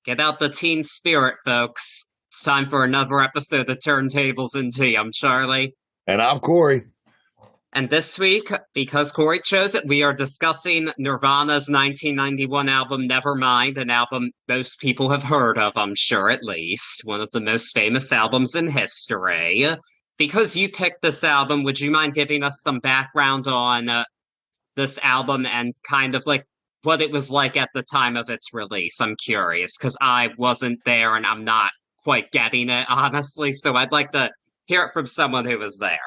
Get out the team spirit, folks. It's time for another episode of Turntables and Tea. I'm Charlie. And I'm Cory. And this week, because Cory chose it, we are discussing Nirvana's 1991 album Nevermind, an album most people have heard of, I'm sure at least. One of the most famous albums in history. Because you picked this album, would you mind giving us some background on this album and kind of like what it was like at the time of its release? I'm curious because I wasn't there and I'm not quite getting it, honestly. So I'd like to hear it from someone who was there.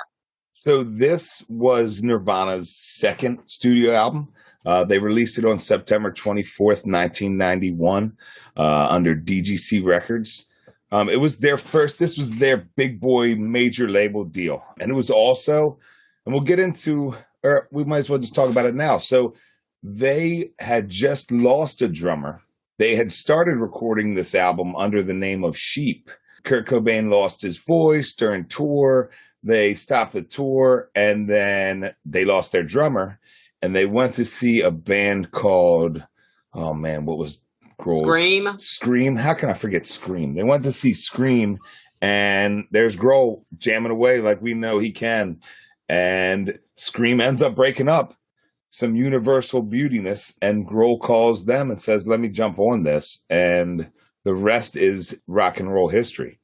So this was Nirvana's second studio album. They released it on September 24th, 1991, under DGC Records. It was their first, this was their big boy major label deal. And it was also, and we'll get into, or we might as well just talk about it now. So they had just lost a drummer. They had started recording this album under the name of Sheep. Kurt Cobain lost his voice during tour. They stopped the tour, and then they lost their drummer, and they went to see a band called, oh man, what was Grohl's? Scream? Scream. How can I forget Scream? They went to see Scream, and there's Grohl jamming away like we know he can, and Scream ends up breaking up. Some universal beautiness, and Grohl calls them and says, let me jump on this, and the rest is rock and roll history.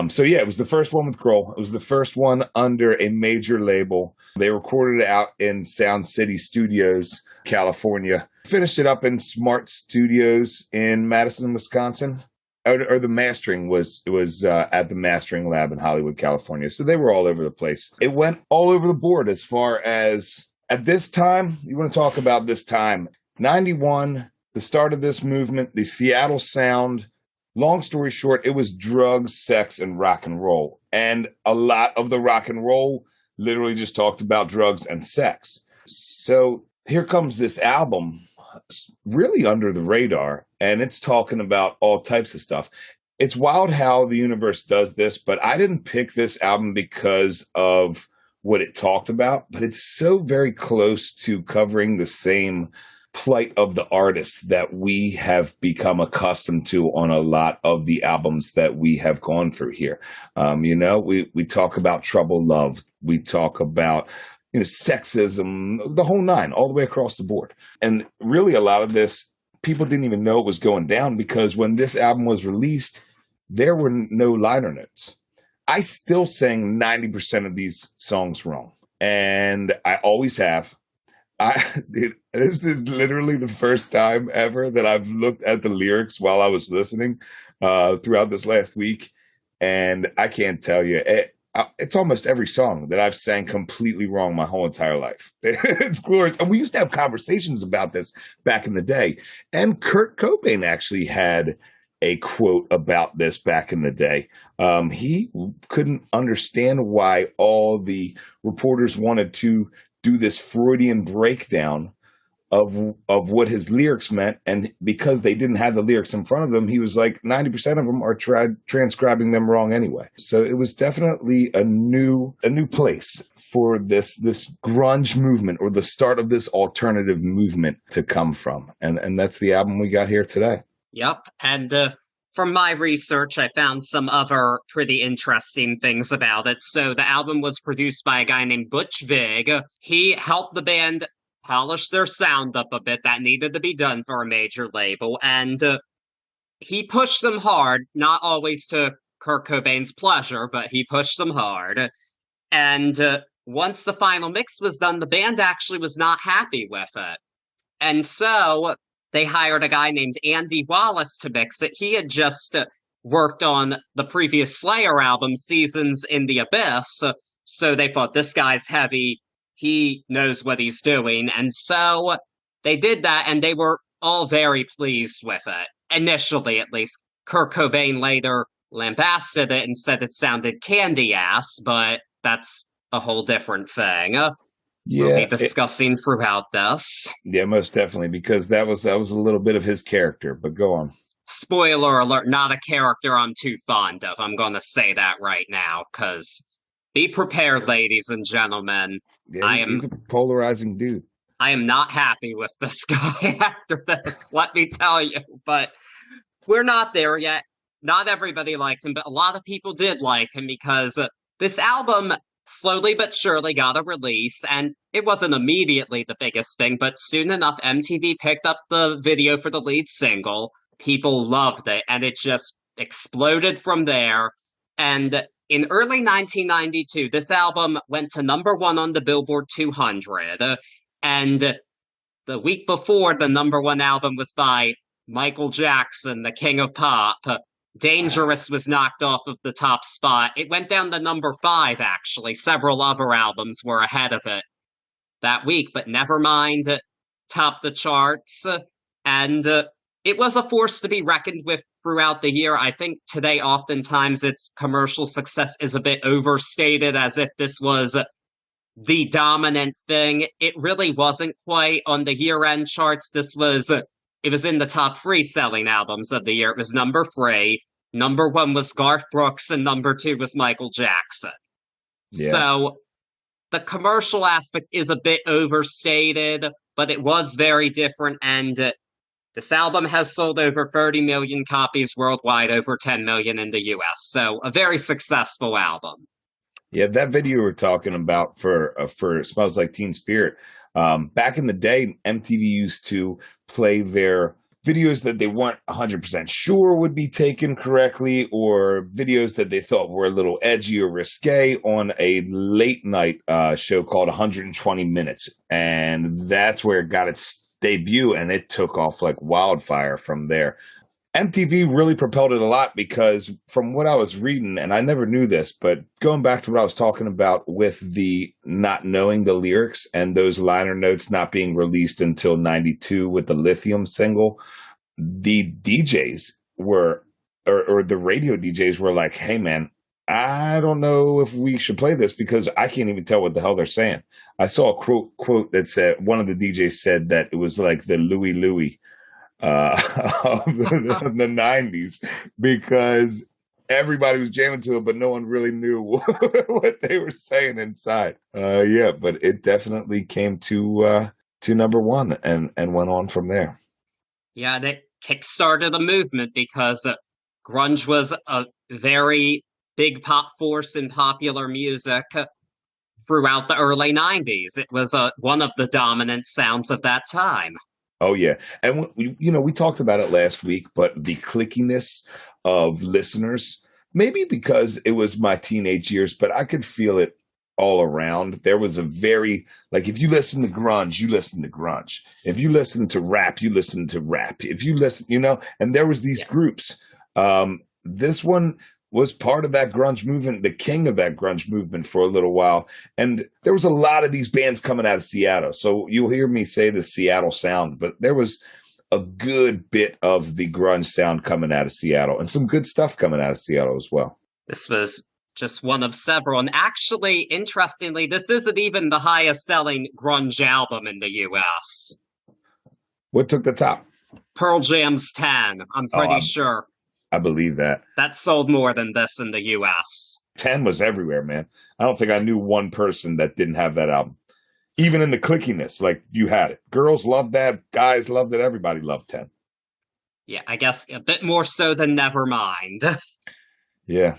So yeah, it was the first one with Grohl. It was the first one under a major label. They recorded it out in Sound City Studios, California. Finished it up in Smart Studios in Madison, Wisconsin. Or the mastering was at the mastering lab in Hollywood, California. So they were all over the place. It went all over the board as far as at this time. You want to talk about this time? 91, the start of this movement, the Seattle sound. Long story short, it was drugs, sex, and rock and roll. And a lot of the rock and roll literally just talked about drugs and sex. So here comes this album, really under the radar, and it's talking about all types of stuff. It's wild how the universe does this, but I didn't pick this album because of what it talked about, but it's so very close to covering the same plight of the artists that we have become accustomed to on a lot of the albums that we have gone through here. We talk about trouble love. We talk about, sexism, the whole nine, all the way across the board. And really a lot of this, people didn't even know it was going down because when this album was released, there were no liner notes. I still sang 90% of these songs wrong. And I always have. This is literally the first time ever that I've looked at the lyrics while I was listening throughout this last week. And I can't tell you, it's almost every song that I've sang completely wrong my whole entire life. It's glorious. And we used to have conversations about this back in the day. And Kurt Cobain actually had a quote about this back in the day. He couldn't understand why all the reporters wanted to do this Freudian breakdown of what his lyrics meant, and because they didn't have the lyrics in front of them, he was like 90% of them are transcribing them wrong anyway. So it was definitely a new place for this grunge movement, or the start of this alternative movement, to come from, and that's the album we got here today. Yep, and from my research, I found some other pretty interesting things about it. So the album was produced by a guy named Butch Vig. He helped the band polish their sound up a bit. That needed to be done for a major label. And he pushed them hard, not always to Kurt Cobain's pleasure, but he pushed them hard. And once the final mix was done, the band actually was not happy with it. And so they hired a guy named Andy Wallace to mix it. He had just worked on the previous Slayer album, Seasons in the Abyss. So they thought, this guy's heavy. He knows what he's doing. And so they did that, and they were all very pleased with it. Initially, at least. Kurt Cobain later lambasted it and said it sounded candy-ass, but that's a whole different thing. We'll be discussing throughout this. Yeah, most definitely, because that was a little bit of his character, but go on. Spoiler alert, not a character I'm too fond of. I'm going to say that right now, because be prepared, ladies and gentlemen. Yeah, he's a polarizing dude. I am not happy with this guy after this, let me tell you. But we're not there yet. Not everybody liked him, but a lot of people did like him because this album slowly but surely got a release, and it wasn't immediately the biggest thing, but soon enough, MTV picked up the video for the lead single. People loved it, and it just exploded from there. And in early 1992, this album went to #1 on the Billboard 200, and the week before, the #1 album was by Michael Jackson, the king of pop. Dangerous was knocked off of the top spot. It went down to #5, actually. Several other albums were ahead of it that week, but Nevermind topped the charts. And it was a force to be reckoned with throughout the year. I think today, oftentimes, its commercial success is a bit overstated, as if this was the dominant thing. It really wasn't quite on the year-end charts. It was in the top 3 selling albums of the year. It was #3. #1 was Garth Brooks, and #2 was Michael Jackson. Yeah. So the commercial aspect is a bit overstated, but it was very different. And this album has sold over 30 million copies worldwide, over 10 million in the US. So a very successful album. Yeah, that video we're talking about for Smells Like Teen Spirit. Back in the day, MTV used to play their videos that they weren't 100% sure would be taken correctly, or videos that they thought were a little edgy or risque, on a late night show called 120 Minutes. And that's where it got its debut, and it took off like wildfire from there. MTV really propelled it a lot because from what I was reading, and I never knew this, but going back to what I was talking about with the not knowing the lyrics and those liner notes not being released until 92 with the Lithium single, the DJs were, or the radio DJs were like, hey man, I don't know if we should play this because I can't even tell what the hell they're saying. I saw a quote that said, one of the DJs said that it was like the Louie Louie of the 90s, because everybody was jamming to it, but no one really knew what they were saying inside. Yeah, but it definitely came to #1 and went on from there. Yeah, that kickstarted a movement because grunge was a very big pop force in popular music throughout the early 90s. It was one of the dominant sounds of that time. Oh, yeah. And, we talked about it last week, but the clickiness of listeners, maybe because it was my teenage years, but I could feel it all around. There was a very, like, if you listen to grunge, you listen to grunge. If you listen to rap, you listen to rap. If you listen, and there was these groups. This one was part of that grunge movement, the king of that grunge movement for a little while. And there was a lot of these bands coming out of Seattle. So you'll hear me say the Seattle sound, but there was a good bit of the grunge sound coming out of Seattle, and some good stuff coming out of Seattle as well. This was just one of several. And actually, interestingly, this isn't even the highest selling grunge album in the US. What took the top? Pearl Jam's 10, I'm pretty sure. I believe that. That sold more than this in the US. 10 was everywhere, man. I don't think I knew one person that didn't have that album. Even in the clickiness, like, you had it. Girls loved that. Guys loved it. Everybody loved 10. Yeah, I guess a bit more so than Nevermind. Yeah.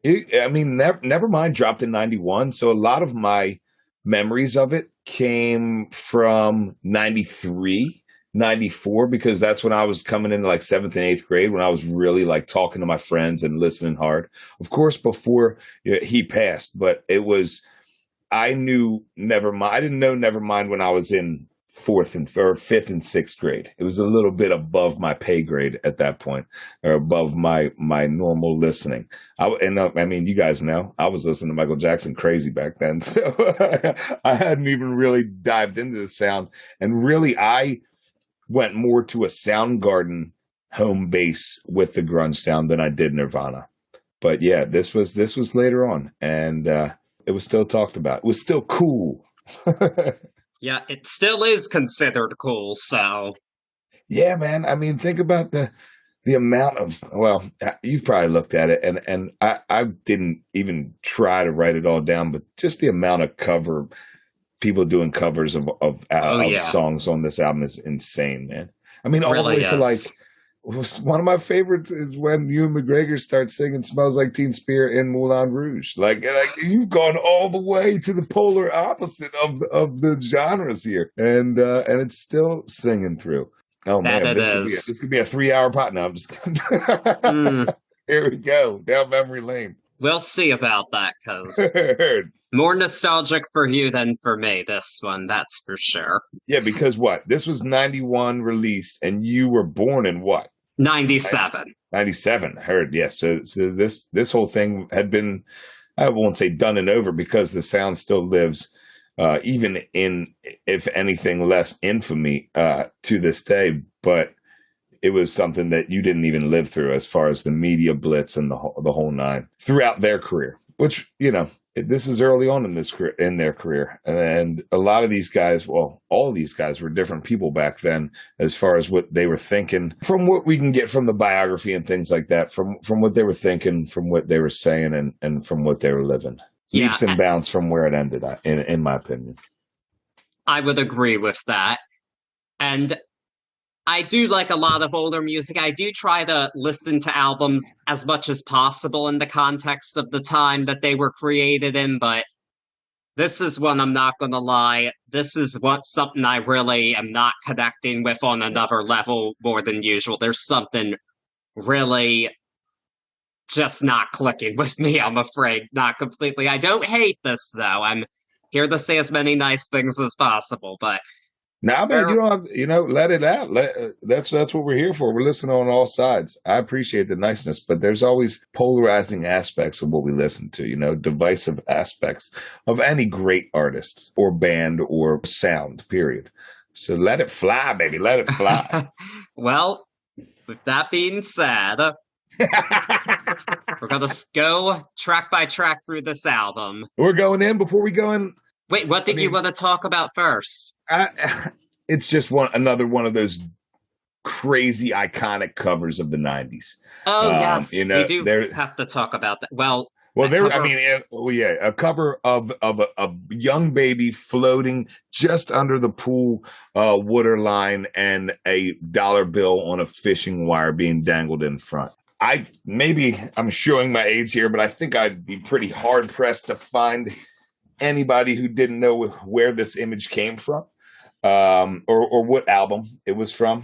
Nevermind dropped in 91. So a lot of my memories of it came from 93. 94, because that's when I was coming into like 7th and 8th grade, when I was really like talking to my friends and listening hard. Of course, before he passed, but I knew Nevermind. I didn't know Nevermind when I was in 5th and 6th grade. It was a little bit above my pay grade at that point, or above my normal listening. You guys know, I was listening to Michael Jackson crazy back then. So I hadn't even really dived into the sound. And really, I went more to a Soundgarden home base with the grunge sound than I did Nirvana. But yeah, this was later on, and it was still talked about. It was still cool. Yeah, it still is considered cool, so. Yeah, man. I mean, think about the amount of, well, you probably looked at it, and I didn't even try to write it all down, but just the amount of people doing covers of songs on this album is insane, man. I mean, all the way to like one of my favorites is when Ewan McGregor starts singing "Smells Like Teen Spirit" in Moulin Rouge. Like you've gone all the way to the polar opposite of the genres here, and it's still singing through. Oh That man, it is. this could be a 3-hour pot. No, I'm just kidding. Here we go down memory lane. We'll see about that, because more nostalgic for you than for me, this one, that's for sure. Yeah, because what? This was 91 released, and you were born in what? 97. 97, heard, yes. So this whole thing had been, I won't say done and over, because the sound still lives, even in, if anything, less infamy to this day. But it was something that you didn't even live through as far as the media blitz and the whole nine throughout their career, which, you know, this is early on in their career. And a lot of these guys, well, all of these guys were different people back then as far as what they were thinking, from what we can get from the biography and things like that, from what they were thinking, from what they were saying, and from what they were living. Yeah, leaps and bounds from where it ended, in my opinion. I would agree with that. And I do like a lot of older music. I do try to listen to albums as much as possible in the context of the time that they were created in, but this is one, I'm not going to lie, this is something I really am not connecting with on another level more than usual. There's something really just not clicking with me, I'm afraid. Not completely. I don't hate this, though. I'm here to say as many nice things as possible, but now, man, you don't have, let it out. That's what we're here for. We're listening on all sides. I appreciate the niceness, but there's always polarizing aspects of what we listen to, divisive aspects of any great artist or band or sound, period. So let it fly, baby. Let it fly. Well, with that being said, we're going to go track by track through this album. We're going in before we go in. Wait, what did you want to talk about first? It's just another one of those crazy iconic covers of the 90s. Oh, yes. We do have to talk about that. A cover of a young baby floating just under the pool water line and a dollar bill on a fishing wire being dangled in front. I'm showing my age here, but I think I'd be pretty hard pressed to find anybody who didn't know where this image came from, or what album it was from.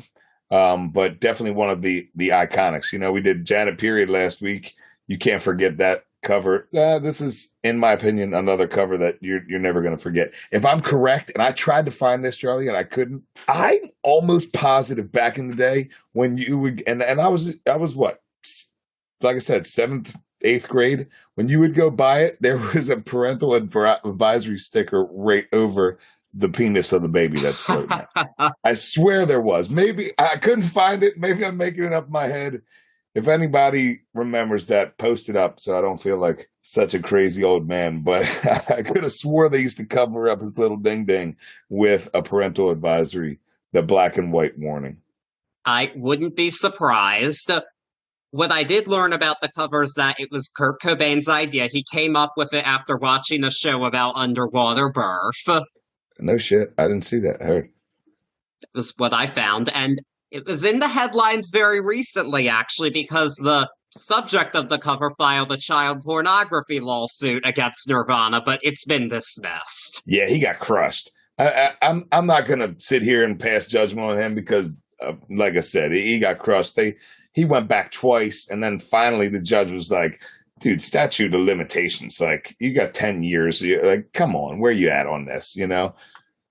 But definitely one of the iconics. We did Janet Period last week. You can't forget that cover. This is, in my opinion, another cover that you're never going to forget. If I'm correct, and I tried to find this, Charlie, and I couldn't, I'm almost positive back in the day when you would, and I was what? Like I said, 7th, 8th grade, when you would go buy it, there was a parental advisory sticker right over the penis of the baby that's floating. I swear there was. Maybe I couldn't find it. Maybe I'm making it up in my head. If anybody remembers that, post it up so I don't feel like such a crazy old man. But I could have swore they used to cover up his little ding-ding with a parental advisory, the black and white warning. I wouldn't be surprised. What I did learn about the cover is that it was Kurt Cobain's idea. He came up with it after watching a show about underwater birth. No shit. I didn't see that. I heard. It was what I found. And it was in the headlines very recently, actually, because the subject of the cover filed a child pornography lawsuit against Nirvana, but it's been dismissed. Yeah, he got crushed. I'm not going to sit here and pass judgment on him because, like I said, he got crushed. He went back twice, and then finally the judge was like, dude, statute of limitations. Like, you got 10 years. Like, come on, where you at on this?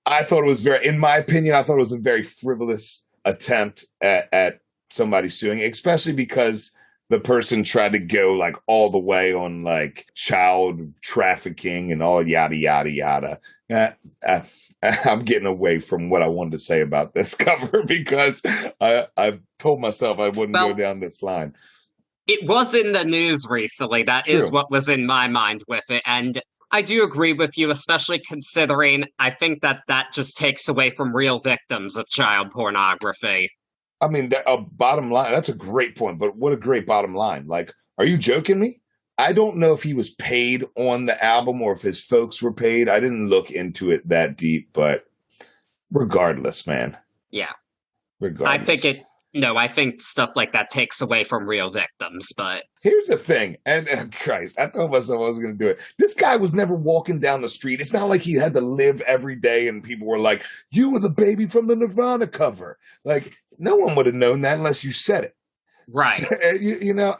I thought it was in my opinion, I thought it was a very frivolous attempt at somebody suing, especially because the person tried to go like all the way on like child trafficking and all yada, yada, yada. I'm getting away from what I wanted to say about this cover because I told myself I wouldn't go down this line. It was in the news recently. That True. Is what was in my mind with it. And I do agree with you, especially considering I think that just takes away from real victims of child pornography. I mean, bottom line, that's a great point, but what a great bottom line. Like, are you joking me? I don't know if he was paid on the album or if his folks were paid. I didn't look into it that deep, but regardless, man. Yeah. Regardless. I think No, I think stuff like that takes away from real victims, but Here's the thing, and Christ, I thought myself I was going to do it. This guy was never walking down the street. It's not like he had to live every day and people were like, "You were the baby from the Nirvana cover." Like, no one would have known that unless you said it. right. So,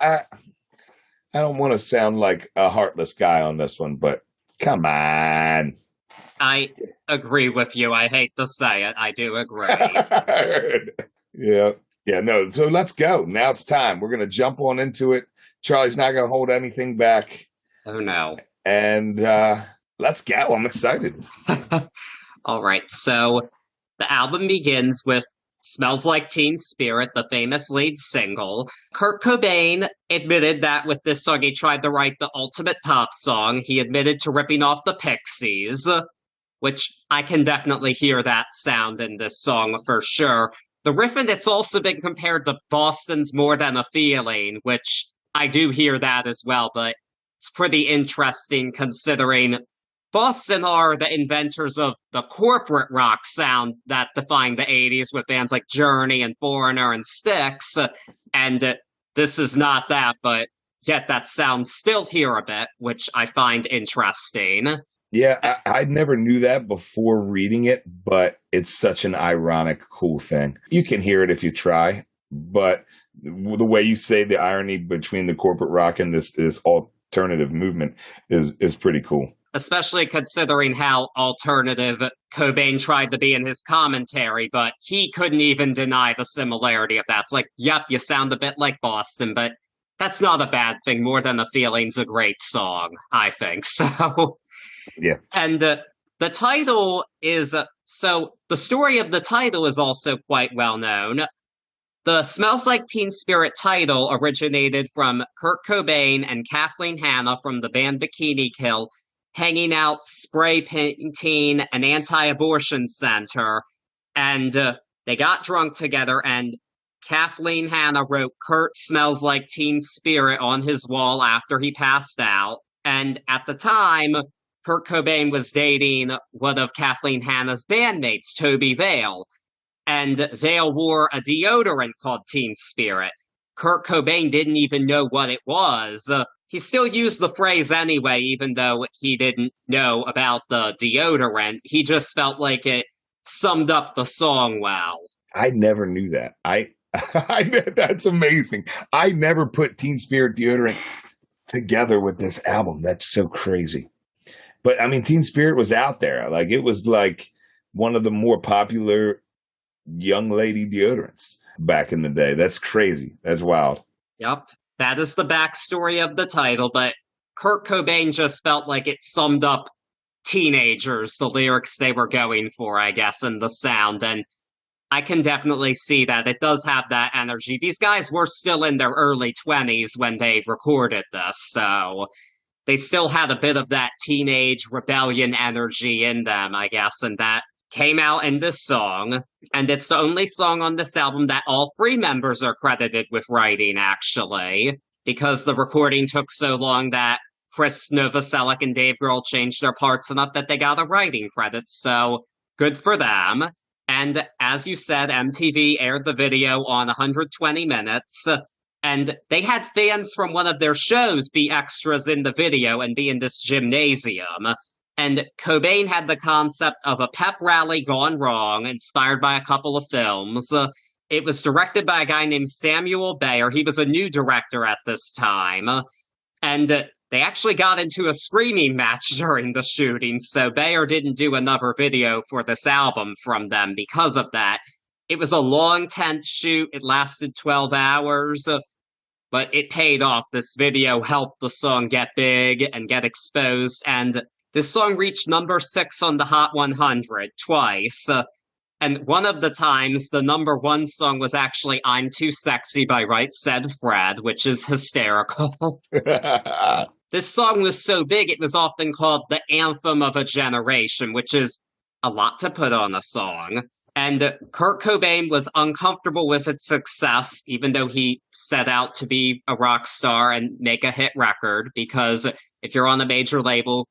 I don't want to sound like a heartless guy on this one, but come on. I agree with you. I hate to say it. I do agree. Yeah. Yeah, no. So let's go. Now it's time. We're going to jump on into it. Charlie's not going to hold anything back. Oh, no. And let's go. I'm excited. All right. So the album begins with Smells Like Teen Spirit, the famous lead single. Kurt Cobain admitted that with this song, he tried to write the ultimate pop song. He admitted to ripping off the Pixies, which I can definitely hear that sound in this song for sure. The riff in it's also been compared to Boston's More Than a Feeling, which I do hear that as well, but it's pretty interesting considering Boston are the inventors of the corporate rock sound that defined the 80s with bands like Journey and Foreigner and Styx, and this is not that, but yet that sound still here a bit, which I find interesting. Yeah, I never knew that before reading it, but it's such an ironic, cool thing. You can hear it if you try, but the way you say the irony between the corporate rock and this alternative movement is pretty cool. Especially considering how alternative Cobain tried to be in his commentary, but he couldn't even deny the similarity of that. It's like, yep, you sound a bit like Boston, but that's not a bad thing. More Than a Feeling's a great song, I think. So, yeah. And the title is, so the story of the title is also quite well known. The Smells Like Teen Spirit title originated from Kurt Cobain and Kathleen Hanna from the band Bikini Kill hanging out spray painting an anti-abortion center, and they got drunk together, and Kathleen Hanna wrote Kurt Smells Like Teen Spirit on his wall after he passed out, and at the time, Kurt Cobain was dating one of Kathleen Hanna's bandmates, Toby Vale, and Vale wore a deodorant called Teen Spirit. Kurt Cobain didn't even know what it was. He still used the phrase anyway, even though he didn't know about the deodorant. He just felt like it summed up the song well. I never knew that. That's amazing. I never put Teen Spirit deodorant together with this album. That's so crazy. But I mean, Teen Spirit was out there. Like, it was like one of the more popular young lady deodorants back in the day. That's crazy. That's wild. Yep. That is the backstory of the title, but Kurt Cobain just felt like it summed up teenagers, the lyrics they were going for, I guess, and the sound, and I can definitely see that. It does have that energy. These guys were still in their early 20s when they recorded this, so they still had a bit of that teenage rebellion energy in them, I guess, and that came out in this song, and it's the only song on this album that all three members are credited with writing, actually, because the recording took so long that Chris Novoselic and Dave Grohl changed their parts enough that they got a writing credit, so good for them. And as you said, MTV aired the video on 120 minutes, and they had fans from one of their shows be extras in the video and be in this gymnasium. And Cobain had the concept of a pep rally gone wrong, inspired by a couple of films. It was directed by a guy named Samuel Bayer. He was a new director at this time. And they actually got into a screaming match during the shooting, so Bayer didn't do another video for this album from them because of that. It was a long, tense shoot. It lasted 12 hours, but it paid off. This video helped the song get big and get exposed, and this song reached number 6 on the Hot 100 twice, and one of the times the number 1 song was actually I'm Too Sexy by Right Said Fred, which is hysterical. This song was so big it was often called the anthem of a generation, which is a lot to put on a song. And Kurt Cobain was uncomfortable with its success, even though he set out to be a rock star and make a hit record, because if you're on a major label,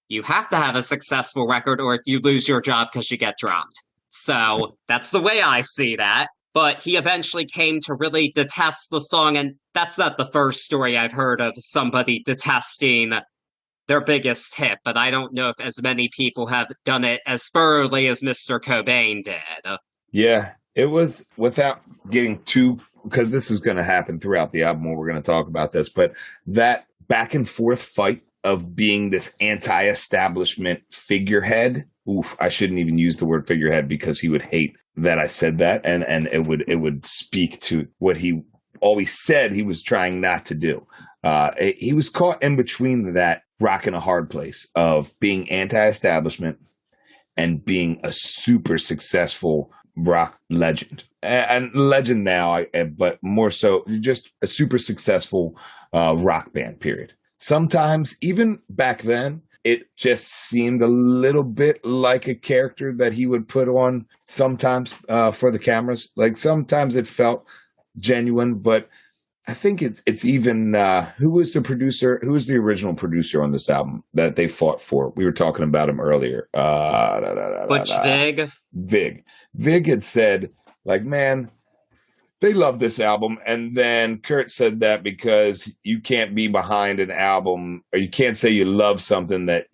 you have to have a successful record or you lose your job because you get dropped. So that's the way I see that. but he eventually came to really detest the song. And that's not the first story I've heard of somebody detesting their biggest hit, but I don't know if as many people have done it as thoroughly as Mr. Cobain did. Yeah, it was without getting too, because this is going to happen throughout the album when we're going to talk about this, but that back and forth fight of being this anti-establishment figurehead. Oof, I shouldn't even use the word figurehead because he would hate that I said that, and it would speak to what he always said he was trying not to do. He was caught in between that rock and a hard place of being anti-establishment and being a super successful rock legend, and legend now, but more so just a super successful rock band, period. Sometimes, even back then, it just seemed a little bit like a character that he would put on sometimes for the cameras. Like sometimes it felt genuine, but I think it's even who was the producer? Who was the original producer on this album that they fought for? We were talking about him earlier. Butch Vig. Vig had said, like, man, they love this album, and then Kurt said that because you can't be behind an album, or you can't say you love something that,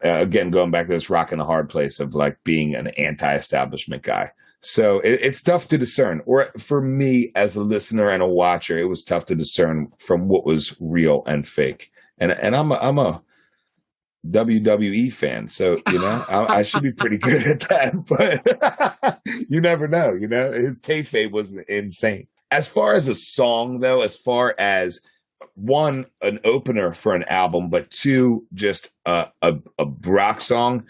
again, going back to this rock in a hard place of like being an anti-establishment guy. So it's tough to discern, or for me as a listener and a watcher, it was tough to discern from what was real and fake. And I'm a WWE fan, so I should be pretty good at that, but you never know. His kayfabe was insane. As far as a song, though, as far as one, an opener for an album, but two, just a rock song,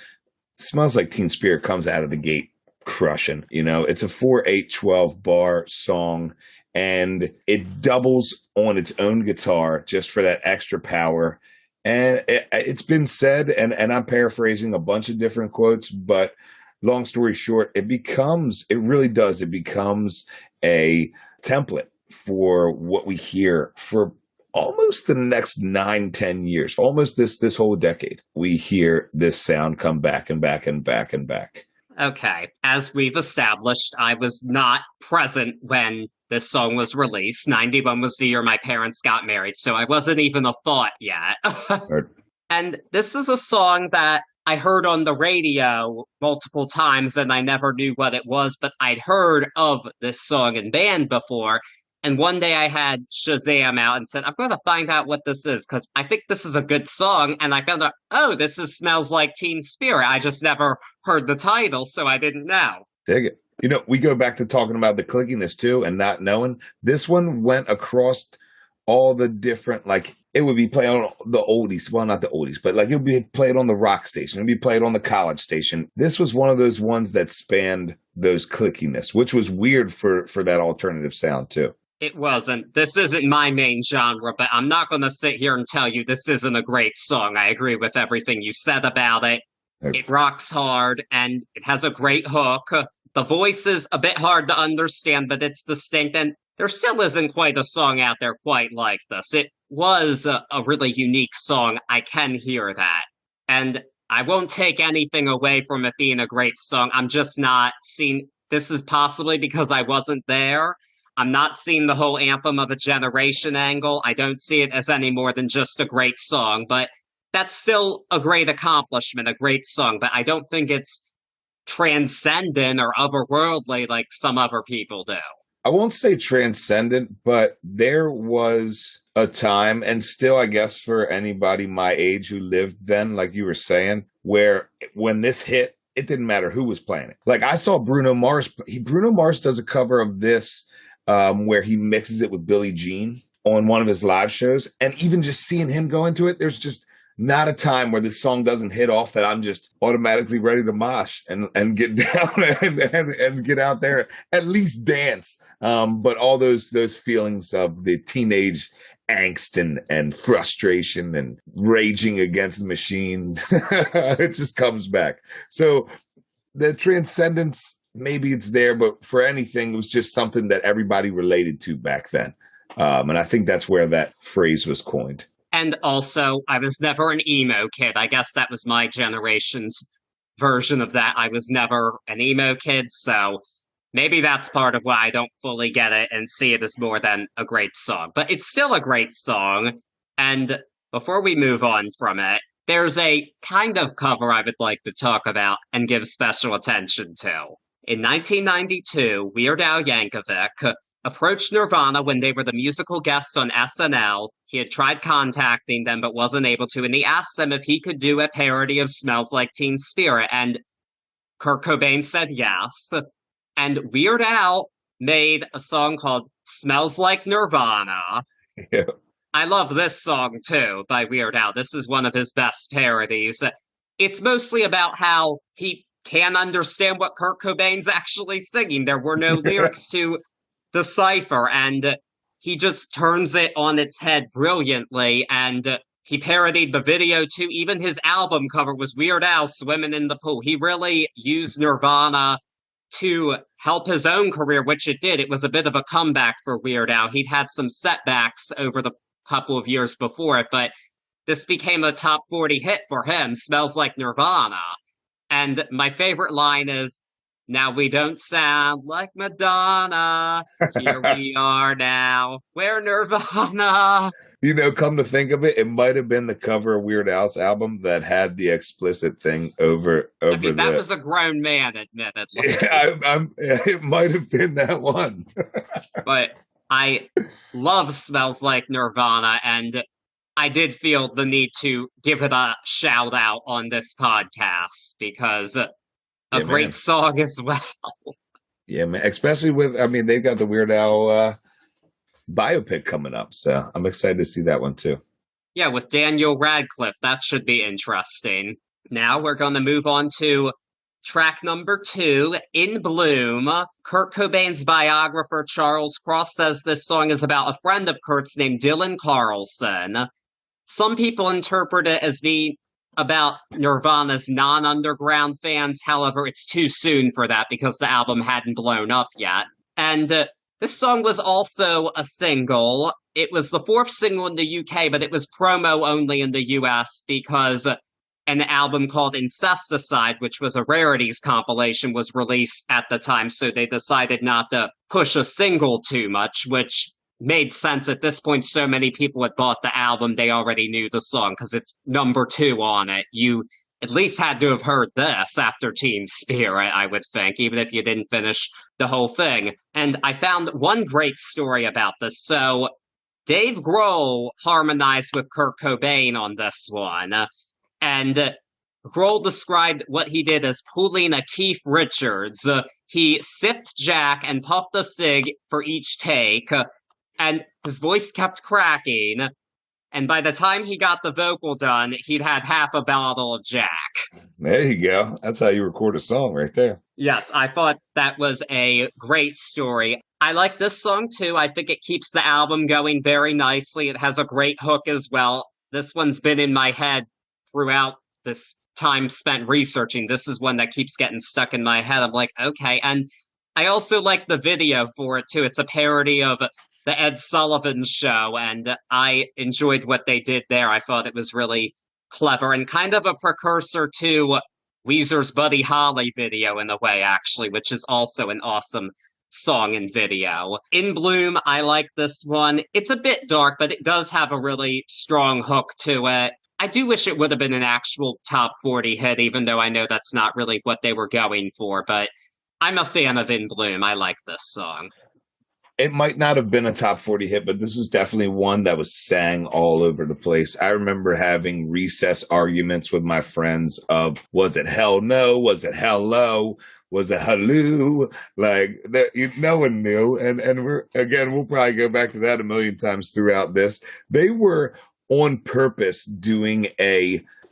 Smells Like Teen Spirit comes out of the gate crushing. It's a 4/8-12 bar song, and it doubles on its own guitar just for that extra power. And it's been said, and I'm paraphrasing a bunch of different quotes, but long story short, it really does. It becomes a template for what we hear for almost the next 9-10 years, for almost this whole decade. We hear this sound come back and back and back and back. Okay, as we've established, I was not present when this song was released. 91 was the year my parents got married, so I wasn't even a thought yet. Right. And this is a song that I heard on the radio multiple times, and I never knew what it was, but I'd heard of this song and band before. And one day I had Shazam out and said, I'm going to find out what this is, because I think this is a good song. And I found out, this Smells Like Teen Spirit. I just never heard the title, so I didn't know. Dig it. We go back to talking about the clickiness too and not knowing. This one went across all the different, like, it would be played on the oldies. Well, not the oldies, but like it would be played on the rock station. It would be played on the college station. This was one of those ones that spanned those clickiness, which was weird for that alternative sound too. It wasn't. This isn't my main genre, but I'm not going to sit here and tell you this isn't a great song. I agree with everything you said about it. It rocks hard, and it has a great hook. The voice is a bit hard to understand, but it's distinct, and there still isn't quite a song out there quite like this. It was a really unique song. I can hear that. And I won't take anything away from it being a great song. I'm just not seeing... This is possibly because I wasn't there. I'm not seeing the whole Anthem of a Generation angle. I don't see it as any more than just a great song, but that's still a great accomplishment, a great song, but I don't think it's transcendent or otherworldly like some other people do. I won't say transcendent, but there was a time, and still, I guess, for anybody my age who lived then, like you were saying, where when this hit, it didn't matter who was playing it. Like, I saw Bruno Mars. Bruno Mars does a cover of this where he mixes it with Billie Jean on one of his live shows. And even just seeing him go into it, there's just not a time where this song doesn't hit off that I'm just automatically ready to mosh and get down and get out there, at least dance. But all those feelings of the teenage angst and frustration and raging against the machine, it just comes back. So the transcendence, maybe it's there, but for anything, it was just something that everybody related to back then. And I think that's where that phrase was coined. And also, I was never an emo kid. I guess that was my generation's version of that. I was never an emo kid, so Maybe that's part of why I don't fully get it and see it as more than a great song. But it's still a great song. And before we move on from it, there's a kind of cover I would like to talk about and give special attention to. In 1992, Weird Al Yankovic approached Nirvana when they were the musical guests on SNL. He had tried contacting them but wasn't able to, and he asked them if he could do a parody of Smells Like Teen Spirit. And Kurt Cobain said yes. And Weird Al made a song called Smells Like Nirvana. Yeah. I love this song too by Weird Al. This is one of his best parodies. It's mostly about how he can't understand what Kurt Cobain's actually singing. There were no lyrics to decipher, and he just turns it on its head brilliantly. And he parodied the video too. Even his album cover was Weird Al swimming in the pool. He really used Nirvana to help his own career, which it did. It was a bit of a comeback for Weird Al. He'd had some setbacks over the couple of years before it, but this became a top 40 hit for him, Smells Like Nirvana. And my favorite line is, now we don't sound like Madonna. Here we are now. We're Nirvana. You know, come to think of it, it might have been the cover of Weird Al's album that had the explicit thing over that was a grown man, admittedly. Yeah, it might have been that one. But I love Smells Like Nirvana, and I did feel the need to give it a shout out on this podcast because a great song as well. Yeah, man. Especially with, I mean, they've got the Weird Al biopic coming up, so I'm excited to see that one too. Yeah, with Daniel Radcliffe. That should be interesting. Now we're going to move on to track number 2, In Bloom. Kurt Cobain's biographer, Charles Cross, says this song is about a friend of Kurt's named Dylan Carlson. Some people interpret it as being about Nirvana's non-underground fans. However, it's too soon for that because the album hadn't blown up yet. And this song was also a single. It was the 4th single in the UK, but it was promo only in the US because an album called Incesticide, which was a rarities compilation, was released at the time, so they decided not to push a single too much, which made sense at this point. So many people had bought the album, they already knew the song because it's number 2 on it. You at least had to have heard this after Teen Spirit, I would think, even if you didn't finish the whole thing. And I found one great story about this. So Dave Grohl harmonized with Kurt Cobain on this one. And Grohl described what he did as pulling a Keith Richards. He sipped Jack and puffed a cig for each take, and his voice kept cracking. And by the time he got the vocal done, he'd had half a bottle of Jack. There you go. That's how you record a song right there. Yes, I thought that was a great story. I like this song too. I think it keeps the album going very nicely. It has a great hook as well. This one's been in my head throughout this time spent researching. This is one that keeps getting stuck in my head. I'm like, okay. And I also like the video for it too. It's a parody of the Ed Sullivan Show, and I enjoyed what they did there. I thought it was really clever and kind of a precursor to Weezer's Buddy Holly video in a way, actually, which is also an awesome song and video. In Bloom, I like this one. It's a bit dark, but it does have a really strong hook to it. I do wish it would have been an actual top 40 hit, even though I know that's not really what they were going for, but I'm a fan of In Bloom. I like this song. It might not have been a top 40 hit, but this is definitely one that was sang all over the place. I remember having recess arguments with my friends of, was it hell no? Was it hello? Was it halloo? Like, no one knew. And we'll probably go back to that a million times throughout this. They were on purpose doing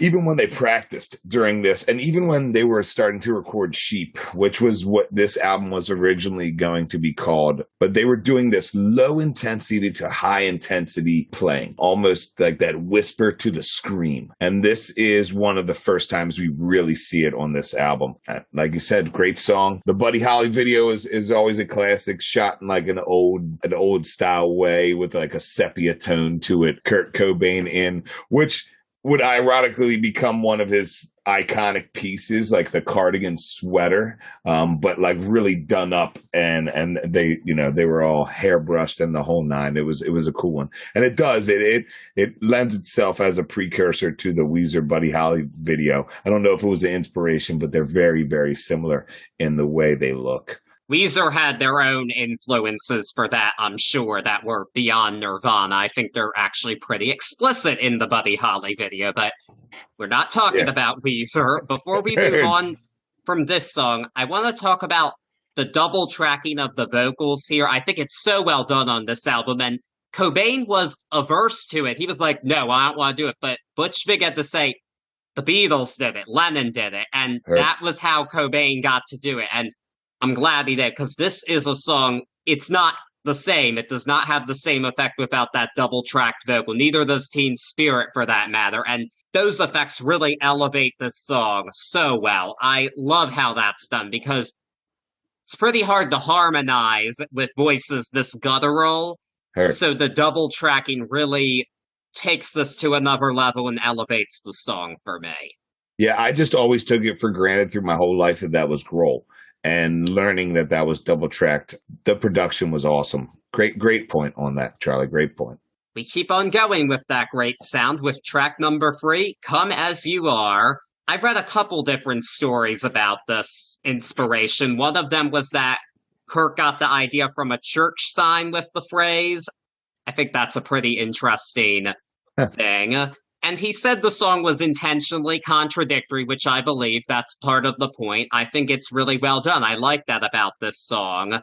even when they practiced during this, and even when they were starting to record Sheep, which was what this album was originally going to be called, but they were doing this low intensity to high intensity playing, almost like that whisper to the scream. And this is one of the first times we really see it on this album. Like you said, great song. The Buddy Holly video is always a classic, shot in like an old style way with like a sepia tone to it. Kurt Cobain which would ironically become one of his iconic pieces like the cardigan sweater, but like really done up, and they, they were all hairbrushed and the whole nine. It was a cool one, and it lends itself as a precursor to the Weezer Buddy Holly video. I don't know if it was the inspiration, but they're very, very similar in the way they look. Weezer had their own influences for that, I'm sure, that were beyond Nirvana. I think they're actually pretty explicit in the Buddy Holly video, but we're not talking about Weezer. Before we move on from this song, I want to talk about the double tracking of the vocals here. I think it's so well done on this album, and Cobain was averse to it. He was like, no, I don't want to do it, but Butch Vig had to say, the Beatles did it, Lennon did it, and that was how Cobain got to do it, and I'm glad he did, because this is a song, it's not the same. It does not have the same effect without that double-tracked vocal. Neither does Teen Spirit, for that matter. And those effects really elevate this song so well. I love how that's done, because it's pretty hard to harmonize with voices this guttural. So the double-tracking really takes this to another level and elevates the song for me. Yeah, I just always took it for granted through my whole life that was Grohl. And learning that was double tracked, the production was awesome. Great point on that, Charlie. Great point. We keep on going with that great sound with track number 3, Come As You Are. I read a couple different stories about this inspiration. One of them was that Kurt got the idea from a church sign with the phrase. I think that's a pretty interesting thing. And he said the song was intentionally contradictory, which I believe. That's part of the point. I think it's really well done. I like that about this song.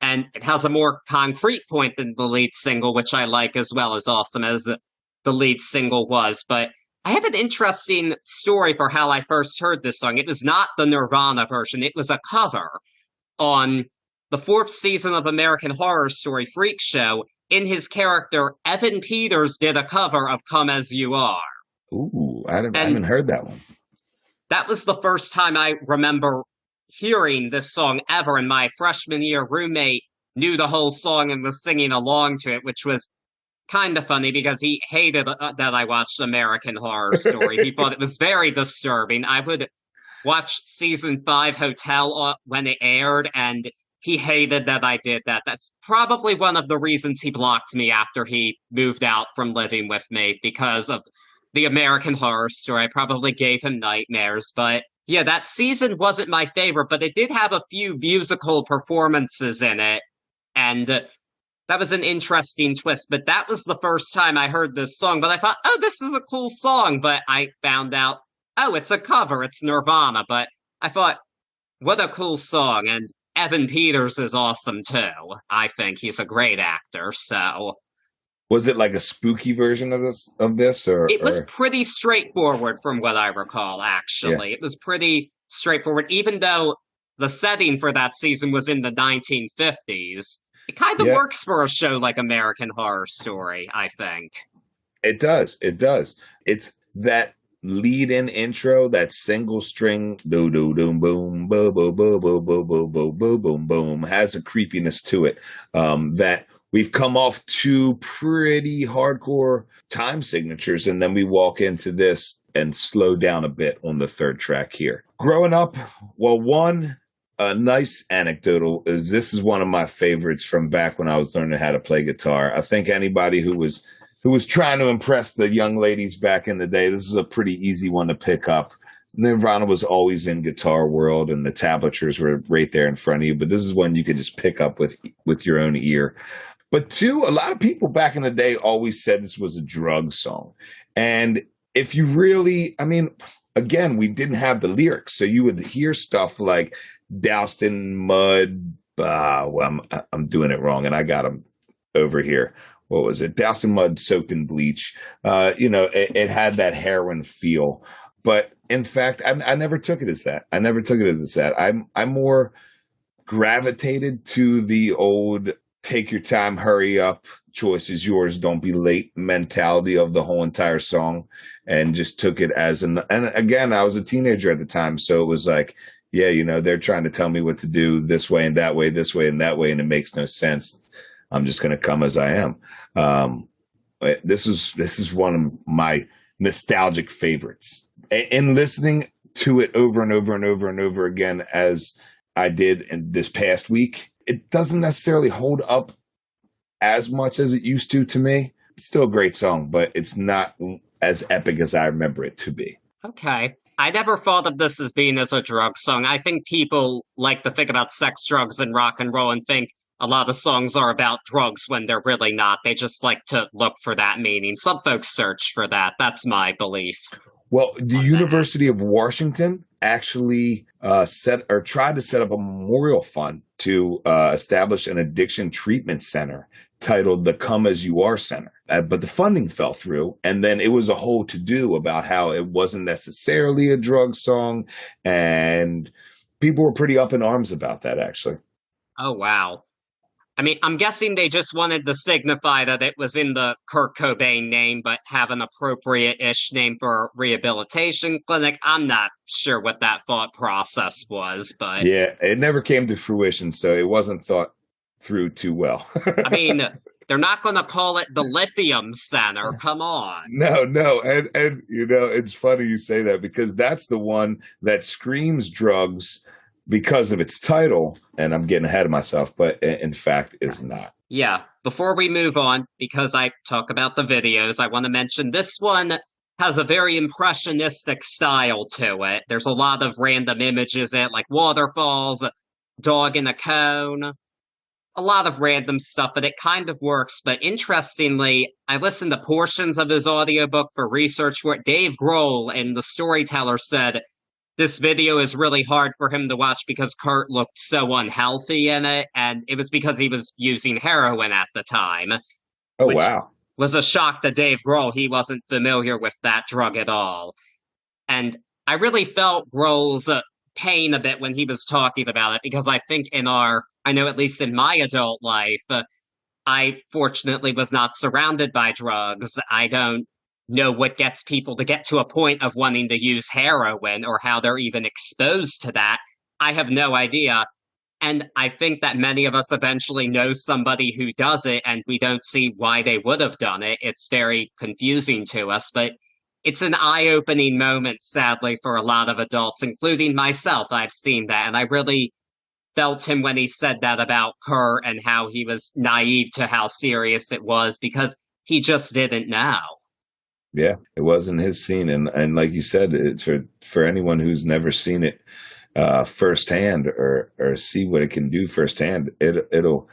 And it has a more concrete point than the lead single, which I like as well, as awesome as the lead single was. But I have an interesting story for how I first heard this song. It was not the Nirvana version. It was a cover on the 4th season of American Horror Story Freak Show. In his character, Evan Peters did a cover of Come As You Are. Ooh, I haven't heard that one. That was the first time I remember hearing this song ever, and my freshman year roommate knew the whole song and was singing along to it, which was kind of funny because he hated that I watched American Horror Story. He thought it was very disturbing. I would watch season 5 Hotel when it aired, and he hated that I did that. That's probably one of the reasons he blocked me after he moved out from living with me, because of the American Horror Story. I probably gave him nightmares. But yeah, that season wasn't my favorite, but it did have a few musical performances in it. And that was an interesting twist. But that was the first time I heard this song. But I thought, oh, this is a cool song. But I found out, oh, it's a cover. It's Nirvana. But I thought, what a cool song. And Evan Peters is awesome too. I think he's a great actor. So, was it like a spooky version of this, or it was pretty straightforward from what I recall? Actually, It was pretty straightforward. Even though the setting for that season was in the 1950s, it kind of works for a show like American Horror Story. I think it does. It does. It's that lead-in intro, that single string do do doom boom boom boom boom boom boom boom boom boom boom boom, has a creepiness to it that we've come off 2 pretty hardcore time signatures, and then we walk into this and slow down a bit on the 3rd track here. Growing up, well, a nice anecdotal is this is one of my favorites from back when I was learning how to play guitar. I think anybody who was trying to impress the young ladies back in the day, this is a pretty easy one to pick up. Nirvana was always in Guitar World, and the tablatures were right there in front of you, but this is one you could just pick up with your own ear. But 2, a lot of people back in the day always said this was a drug song. And if you really, I mean, again, we didn't have the lyrics, so you would hear stuff like doused in mud. Well, I'm doing it wrong, and I got them over here. What was it? Doused in mud, soaked in bleach. It had that heroin feel. But in fact, I never took it as that. I more gravitated to the old take your time, hurry up, choice is yours, don't be late mentality of the whole entire song, and just took it as and again, I was a teenager at the time, so it was like, yeah, they're trying to tell me what to do this way and that way, this way and that way, and it makes no sense. I'm just going to come as I am. This is one of my nostalgic favorites. In listening to it over and over and over and over again as I did in this past week. It doesn't necessarily hold up as much as it used to me. It's still a great song, but it's not as epic as I remember it to be. Okay. I never thought of this as being as a drug song. I think people like to think about sex, drugs, and rock and roll and think a lot of songs are about drugs when they're really not. They just like to look for that meaning. Some folks search for that. That's my belief. Well, the University of Washington actually tried to set up a memorial fund to establish an addiction treatment center titled the Come As You Are Center. But the funding fell through, and then it was a whole to-do about how it wasn't necessarily a drug song, and people were pretty up in arms about that, actually. Oh, wow. I mean, I'm guessing they just wanted to signify that it was in the Kurt Cobain name, but have an appropriate-ish name for a rehabilitation clinic. I'm not sure what that thought process was, but... Yeah, it never came to fruition, so it wasn't thought through too well. I mean, they're not going to call it the Lithium Center. Come on. No. And you know, it's funny you say that because that's the one that screams drugs because of its title, and I'm getting ahead of myself, but in fact is not. Yeah, before we move on, because I talk about the videos, I want to mention this one has a very impressionistic style to it. There's a lot of random images in it, like waterfalls, dog in a cone, a lot of random stuff, but it kind of works. But interestingly, I listened to portions of his audiobook for research where Dave Grohl and the storyteller said this video is really hard for him to watch because Kurt looked so unhealthy in it, and it was because he was using heroin at the time. Oh, wow. Was a shock to Dave Grohl. He wasn't familiar with that drug at all. And I really felt Grohl's pain a bit when he was talking about it, because I think I know at least in my adult life, I fortunately was not surrounded by drugs. I don't know what gets people to get to a point of wanting to use heroin or how they're even exposed to that. I have no idea. And I think that many of us eventually know somebody who does it, and we don't see why they would have done it. It's very confusing to us, but it's an eye-opening moment, sadly, for a lot of adults, including myself. I've seen that, and I really felt him when he said that about Kurt and how he was naive to how serious it was, because he just didn't know. Yeah, it wasn't his scene. And like you said, it's for anyone who's never seen it firsthand or see what it can do firsthand, it'll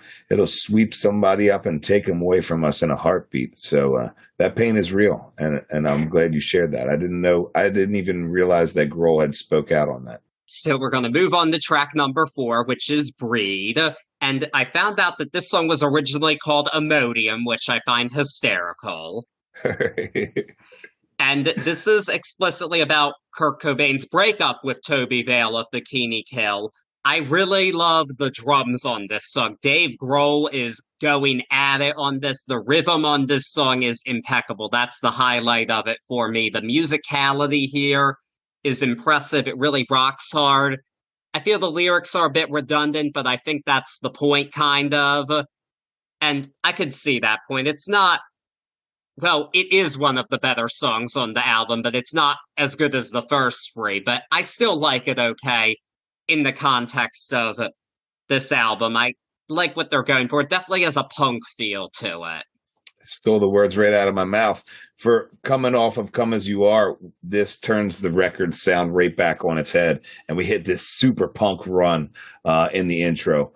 sweep somebody up and take them away from us in a heartbeat. So that pain is real. And I'm glad you shared that. I didn't even realize that Grohl had spoke out on that. So we're going to move on to track number 4, which is Breed. And I found out that this song was originally called Imodium, which I find hysterical. And this is explicitly about Kurt Cobain's breakup with Toby Vale of Bikini Kill. I really love the drums on this song. Dave Grohl is going at it on this. The rhythm on this song is impeccable. That's the highlight of it for me. The musicality here is impressive. It really rocks hard. I feel the lyrics are a bit redundant, but I think that's the point, kind of. And I could see that point. It's not... Well, it is one of the better songs on the album, but it's not as good as the first 3. But I still like it okay in the context of this album. I like what they're going for. It definitely has a punk feel to it. Stole the words right out of my mouth. For coming off of Come As You Are, this turns the record sound right back on its head. And we hit this super punk run in the intro,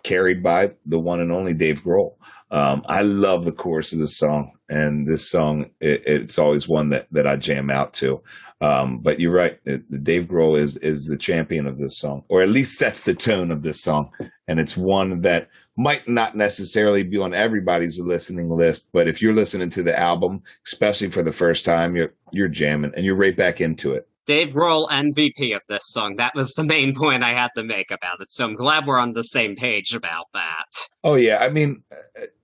carried by the one and only Dave Grohl. I love the chorus of this song, and this song, it's always one that I jam out to. But you're right, Dave Grohl is the champion of this song, or at least sets the tone of this song. And it's one that might not necessarily be on everybody's listening list, but if you're listening to the album, especially for the first time, you're jamming and you're right back into it. Dave Grohl, MVP of this song. That was the main point I had to make about it. So I'm glad we're on the same page about that. Oh, yeah. I mean,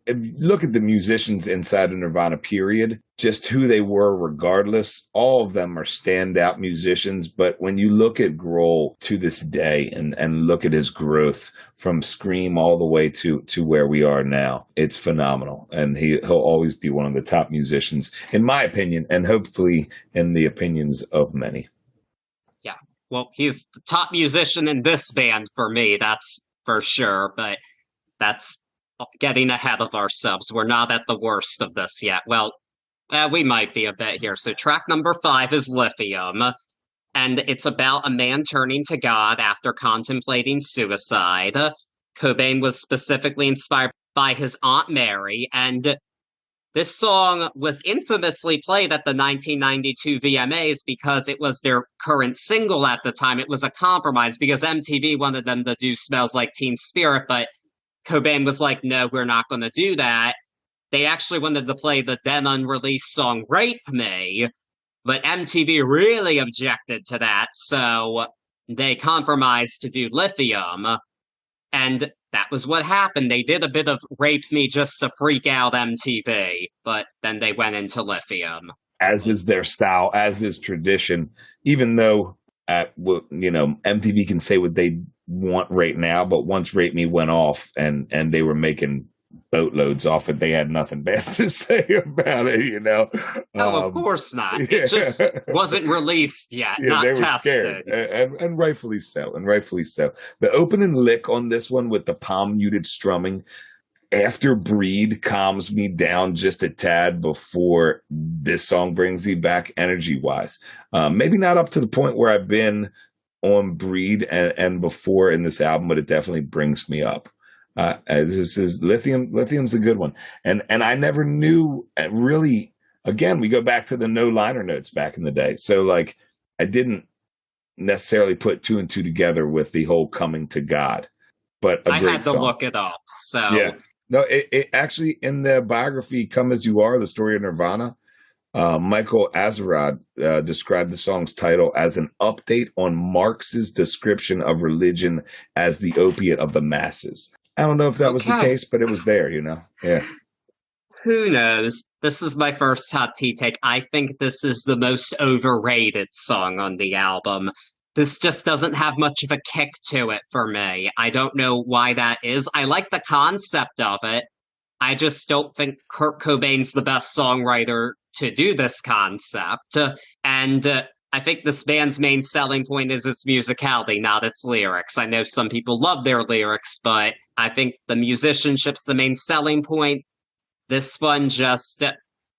if you look at the musicians inside of Nirvana, period, just who they were regardless. All of them are standout musicians. But when you look at Grohl to this day and look at his growth from Scream all the way to where we are now, it's phenomenal. And he'll always be one of the top musicians, in my opinion, and hopefully in the opinions of many. Yeah. Well, he's the top musician in this band for me, that's for sure. But that's getting ahead of ourselves. We're not at the worst of this yet. Well, we might be a bit here. So track number 5 is Lithium, and it's about a man turning to God after contemplating suicide. Cobain was specifically inspired by his Aunt Mary, and this song was infamously played at the 1992 VMAs because it was their current single at the time. It was a compromise because MTV wanted them to do Smells Like Teen Spirit, but Cobain was like, no, we're not going to do that. They actually wanted to play the then unreleased song Rape Me, but MTV really objected to that, so they compromised to do Lithium, and that was what happened. They did a bit of Rape Me just to freak out MTV, but then they went into Lithium. As is their style, as is tradition, even though, MTV can say what they want right now, but once Rape Me went off and they were making boatloads off it, they had nothing bad to say about it, Oh, of course not. Yeah. It just wasn't released yet, yeah, not they were tested. scared, and rightfully so, The opening lick on this one with the palm muted strumming after Breed calms me down just a tad before this song brings me back energy-wise. Maybe not up to the point where I've been on Breed and before in this album, but it definitely brings me up. This is Lithium. Lithium's a good one. And I never knew really, again, we go back to the no liner notes back in the day. So like, I didn't necessarily put 2 and 2 together with the whole coming to God, but I had to look it up. So yeah, no, it actually in the biography, Come As You Are, the story of Nirvana, Michael Azerrad described the song's title as an update on Marx's description of religion as the opiate of the masses. I don't know if that was the case, but it was there, Yeah. Who knows? This is my first hot tea take. I think this is the most overrated song on the album. This just doesn't have much of a kick to it for me. I don't know why that is. I like the concept of it. I just don't think Kurt Cobain's the best songwriter to do this concept. And I think this band's main selling point is its musicality, not its lyrics. I know some people love their lyrics, but I think the musicianship's the main selling point. This one just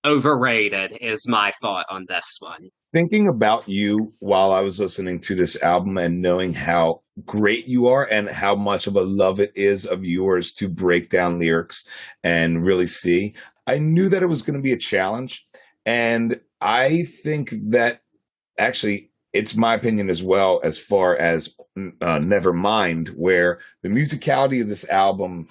overrated is my thought on this one. Thinking about you while I was listening to this album and knowing how great you are and how much of a love it is of yours to break down lyrics and really see, I knew that it was going to be a challenge. And I think that actually, it's my opinion as well, as far as Nevermind, where the musicality of this album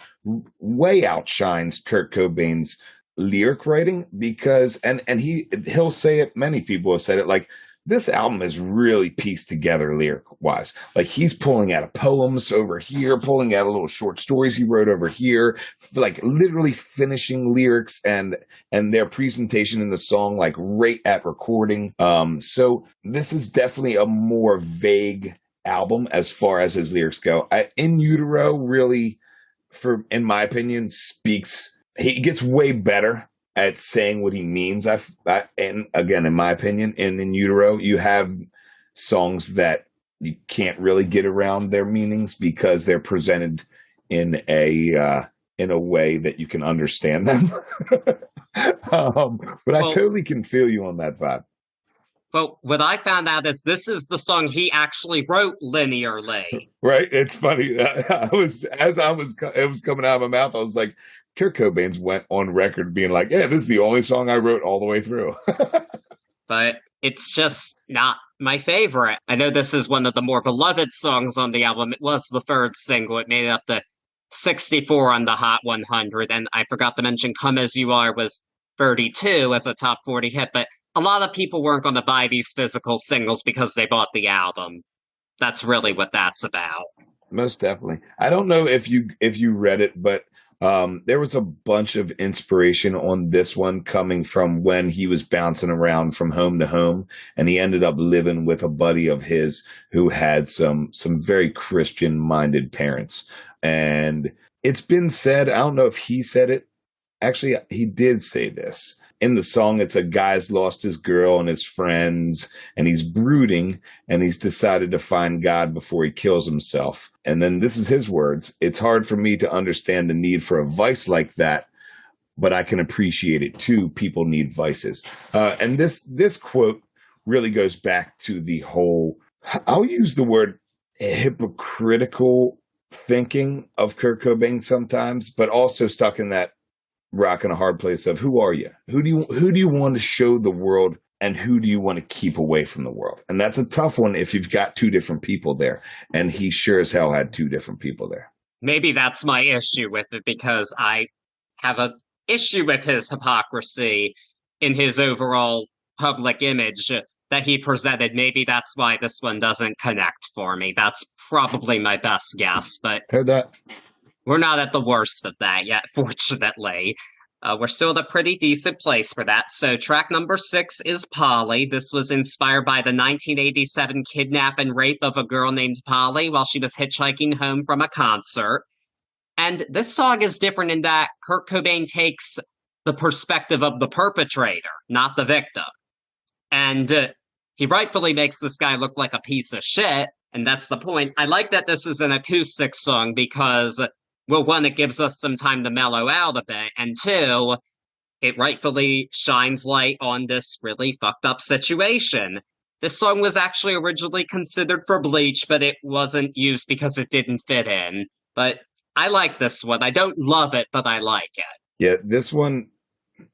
way outshines Kurt Cobain's lyric writing, because and he'll say it, many people have said it, like, this album is really pieced together lyric wise. Like, he's pulling out of poems over here, pulling out of little short stories he wrote over here, like literally finishing lyrics and their presentation in the song, like right at recording. So this is definitely a more vague album as far as his lyrics go. In Utero really, in my opinion, he gets way better at saying what he means. And again, in my opinion, in Utero, you have songs that you can't really get around their meanings because they're presented in a way that you can understand them. But I totally can feel you on that vibe. Well, what I found out is this is the song he actually wrote linearly. Right? It's funny. It was coming out of my mouth, I was like, Kurt Cobain's went on record being like, yeah, this is the only song I wrote all the way through. But it's just not my favorite. I know this is one of the more beloved songs on the album. It was the 3rd single. It made it up to 64 on the Hot 100. And I forgot to mention Come As You Are was 32 as a top 40 hit. But a lot of people weren't going to buy these physical singles because they bought the album. That's really what that's about. Most definitely. I don't know if you read it, but there was a bunch of inspiration on this one coming from when he was bouncing around from home to home, and he ended up living with a buddy of his who had some very Christian minded parents. And it's been said, I don't know if he said it. Actually, he did say this. In the song, it's a guy's lost his girl and his friends, and he's brooding, and he's decided to find God before he kills himself. And then this is his words: "It's hard for me to understand the need for a vice like that, but I can appreciate it too. People need vices." And this quote really goes back to the whole, I'll use the word hypocritical thinking of Kurt Cobain sometimes, but also stuck in that rock in a hard place of who are you? Who do you want to show the world, and who do you want to keep away from the world? And that's a tough one if you've got two different people there. And he sure as hell had two different people there. Maybe that's my issue with it, because I have an issue with his hypocrisy in his overall public image that he presented. Maybe that's why this one doesn't connect for me. That's probably my best guess, but Heard that? we're not at the worst of that yet, fortunately. We're still at a pretty decent place for that. So track number 6 is Polly. This was inspired by the 1987 kidnap and rape of a girl named Polly while she was hitchhiking home from a concert. And this song is different in that Kurt Cobain takes the perspective of the perpetrator, not the victim. And he rightfully makes this guy look like a piece of shit, and that's the point. I like that this is an acoustic song because, well, one, it gives us some time to mellow out a bit, and two, it rightfully shines light on this really fucked up situation. This song was actually originally considered for Bleach, but it wasn't used because it didn't fit in. But I like this one. I don't love it, but I like it. Yeah, this one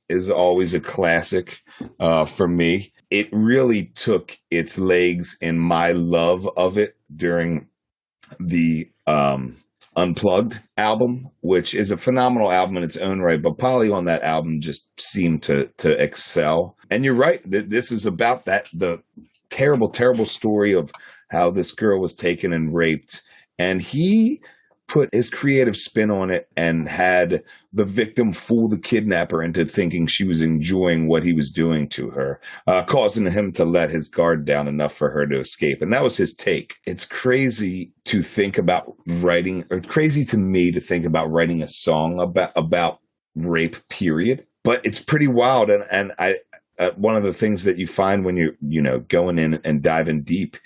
is always a classic for me. It really took its legs in my love of it during the Unplugged album, which is a phenomenal album in its own right, but Polly on that album just seemed to excel. And you're right, this is about the terrible story of how this girl was taken and raped, and he put his creative spin on it and had the victim fool the kidnapper into thinking she was enjoying what he was doing to her, causing him to let his guard down enough for her to escape. And that was his take. It's crazy to think about writing, or crazy to me to think about writing a song about rape, period. But it's pretty wild. And I one of the things that you find when you're going in and diving deep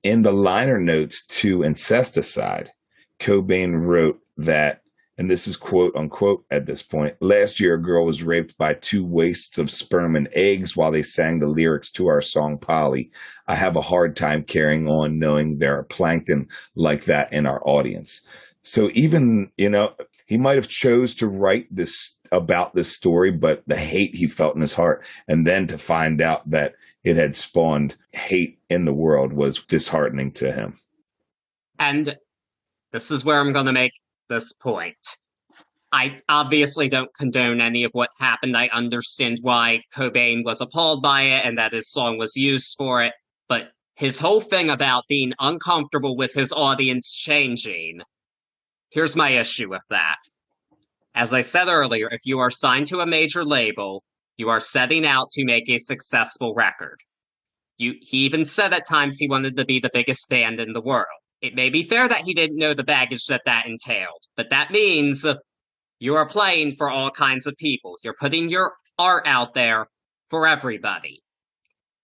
in the liner notes to Incesticide, Cobain wrote that, and this is quote unquote at this point: "Last year, a girl was raped by 2 wastes of sperm and eggs while they sang the lyrics to our song Polly. I have a hard time carrying on knowing there are plankton like that in our audience." So even, he might have chose to write this about this story, but the hate he felt in his heart, and then to find out that it had spawned hate in the world, was disheartening to him. And this is where I'm going to make this point. I obviously don't condone any of what happened. I understand why Cobain was appalled by it and that his song was used for it. But his whole thing about being uncomfortable with his audience changing, here's my issue with that. As I said earlier, if you are signed to a major label, you are setting out to make a successful record. He even said at times he wanted to be the biggest band in the world. It may be fair that he didn't know the baggage that entailed, but that means you are playing for all kinds of people. You're putting your art out there for everybody.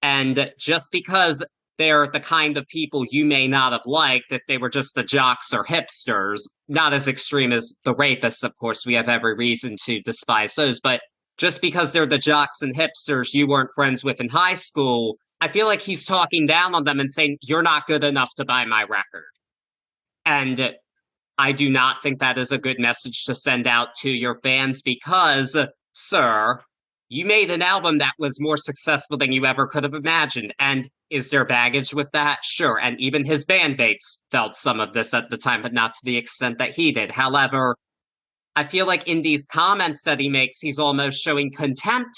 And just because they're the kind of people you may not have liked if they were just the jocks or hipsters, not as extreme as the rapists, of course, we have every reason to despise those, but just because they're the jocks and hipsters you weren't friends with in high school, I feel like he's talking down on them and saying, you're not good enough to buy my record. And I do not think that is a good message to send out to your fans because, sir, you made an album that was more successful than you ever could have imagined. And is there baggage with that? Sure. And even his bandmates felt some of this at the time, but not to the extent that he did. However, I feel like in these comments that he makes, he's almost showing contempt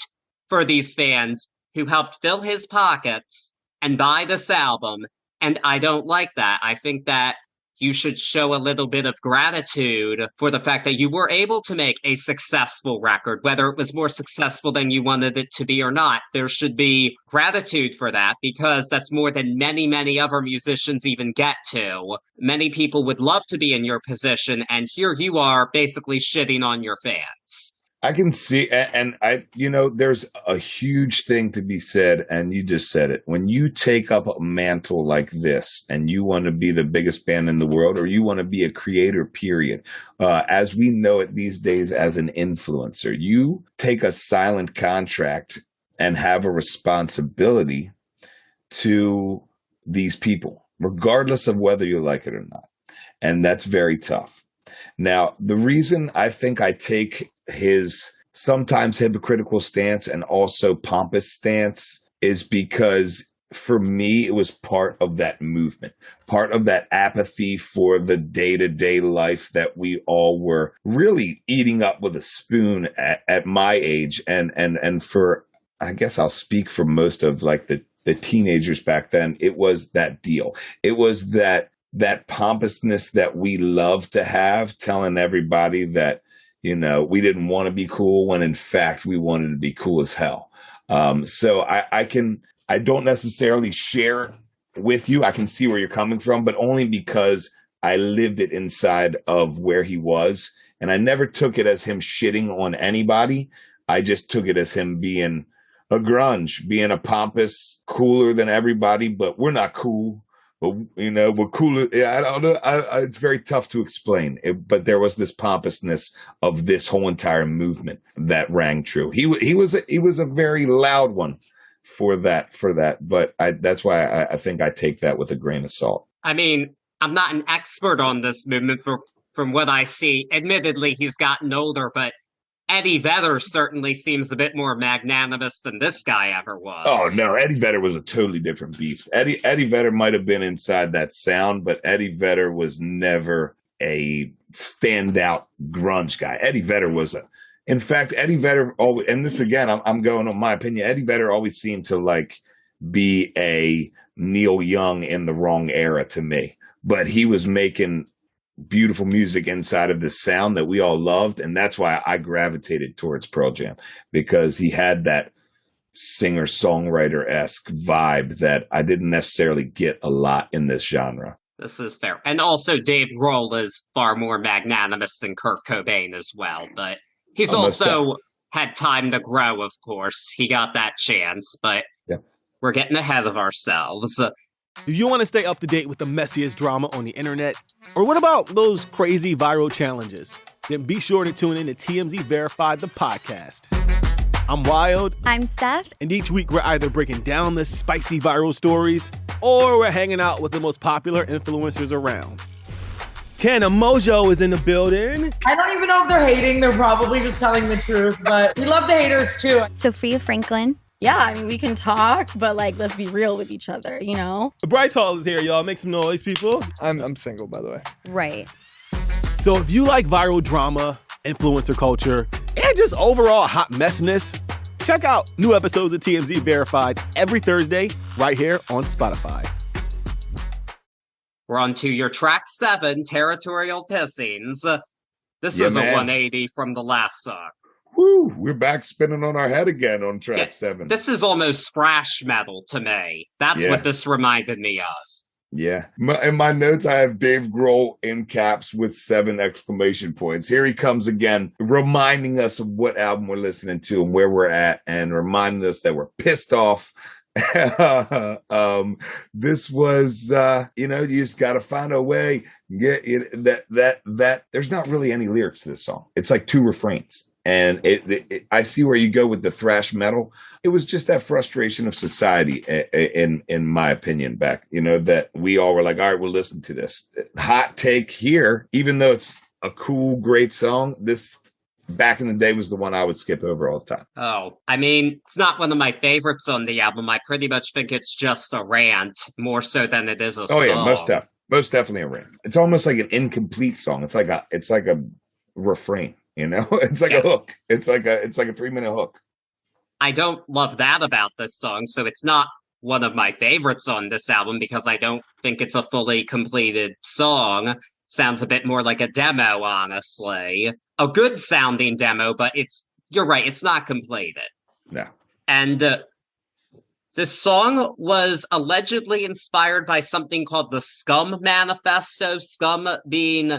for these fans who helped fill his pockets and buy this album, and I don't like that. I think that you should show a little bit of gratitude for the fact that you were able to make a successful record, whether it was more successful than you wanted it to be or not. There should be gratitude for that, because that's more than many, many other musicians even get to. Many people would love to be in your position, and here you are basically shitting on your fans. I can see, and there's a huge thing to be said, and you just said it. When you take up a mantle like this, and you want to be the biggest band in the world, or you want to be a creator, period, as we know it these days as an influencer, you take a silent contract and have a responsibility to these people, regardless of whether you like it or not. And that's very tough. Now, the reason I think I take his sometimes hypocritical stance and also pompous stance is because for me, it was part of that movement, part of that apathy for the day-to-day life that we all were really eating up with a spoon at my age. And for, I guess I'll speak for most of like the teenagers back then, it was that deal. It was that pompousness that we love to have, telling everybody that, we didn't want to be cool when in fact we wanted to be cool as hell. So I don't necessarily share with you. I can see where you're coming from, but only because I lived it inside of where he was. And I never took it as him shitting on anybody. I just took it as him being a grunge, being a pompous, cooler than everybody, but we're not cool. But, we're cooler. I don't know. It's very tough to explain. But there was this pompousness of this whole entire movement that rang true. He was a very loud one for that. But that's why I think I take that with a grain of salt. I mean, I'm not an expert on this movement from what I see. Admittedly, he's gotten older, but Eddie Vedder certainly seems a bit more magnanimous than this guy ever was. Oh, no. Eddie Vedder was a totally different beast. Eddie Vedder might have been inside that sound, but Eddie Vedder was never a standout grunge guy. Eddie Vedder was in fact, Eddie Vedder always, and this again, I'm going on my opinion, Eddie Vedder always seemed to like be a Neil Young in the wrong era to me. But he was making beautiful music inside of this sound that we all loved, and that's why I gravitated towards Pearl Jam, because he had that singer-songwriter-esque vibe that I didn't necessarily get a lot in this genre. This is fair. And also Dave Grohl is far more magnanimous than Kurt Cobain as well, but he's also had time to grow, of course. He got that chance, but we're getting ahead of ourselves. Do you want to stay up to date with the messiest drama on the internet? Or what about those crazy viral challenges? Then be sure to tune in to TMZ Verified, the podcast. I'm Wild. I'm Steph. And each week we're either breaking down the spicy viral stories or we're hanging out with the most popular influencers around. Tana Mojo is in the building. I don't even know if they're hating. They're probably just telling the truth, but we love the haters too. Sophia Franklin. Yeah, I mean, we can talk, but let's be real with each other, Bryce Hall is here, y'all. Make some noise, people. I'm single, by the way. Right. So if you like viral drama, influencer culture, and just overall hot messiness, check out new episodes of TMZ Verified every Thursday right here on Spotify. We're on to your track 7, Territorial Pissings. This is a 180 from the last song. Woo, we're back spinning on our head again on track 7. This is almost thrash metal to me. That's what this reminded me of. Yeah. In my notes, I have Dave Grohl in caps with 7 exclamation points. Here he comes again, reminding us of what album we're listening to and where we're at, and reminding us that we're pissed off. This was, you just got to find a way. Get that. There's not really any lyrics to this song. It's like 2 refrains. And I see where you go with the thrash metal. It was just that frustration of society, in my opinion, back, that we all were like, all right, we'll listen to this. Hot take here, even though it's a cool, great song, this back in the day was the one I would skip over all the time. Oh, I mean, it's not one of my favorites on the album. I pretty much think it's just a rant, more so than it is a song. Oh yeah, most definitely a rant. It's almost like an incomplete song. It's like a refrain. It's like a hook. It's like a 3-minute hook. I don't love that about this song, so it's not one of my favorites on this album because I don't think it's a fully completed song. Sounds a bit more like a demo, honestly. A good sounding demo, but you're right, it's not completed. No. And this song was allegedly inspired by something called the Scum Manifesto, Scum being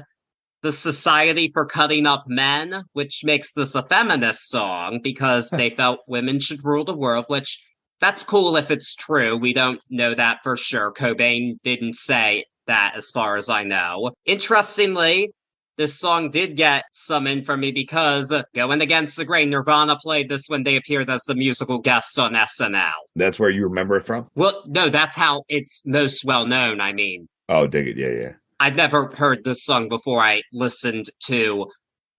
the Society for Cutting Up Men, which makes this a feminist song because they felt women should rule the world, which that's cool if it's true. We don't know that for sure. Cobain didn't say that as far as I know. Interestingly, this song did get some in for me because going against the grain, Nirvana played this when they appeared as the musical guests on SNL. That's where you remember it from? Well, no, that's how it's most well known, I mean. Oh, dig it. Yeah. I'd never heard this song before I listened to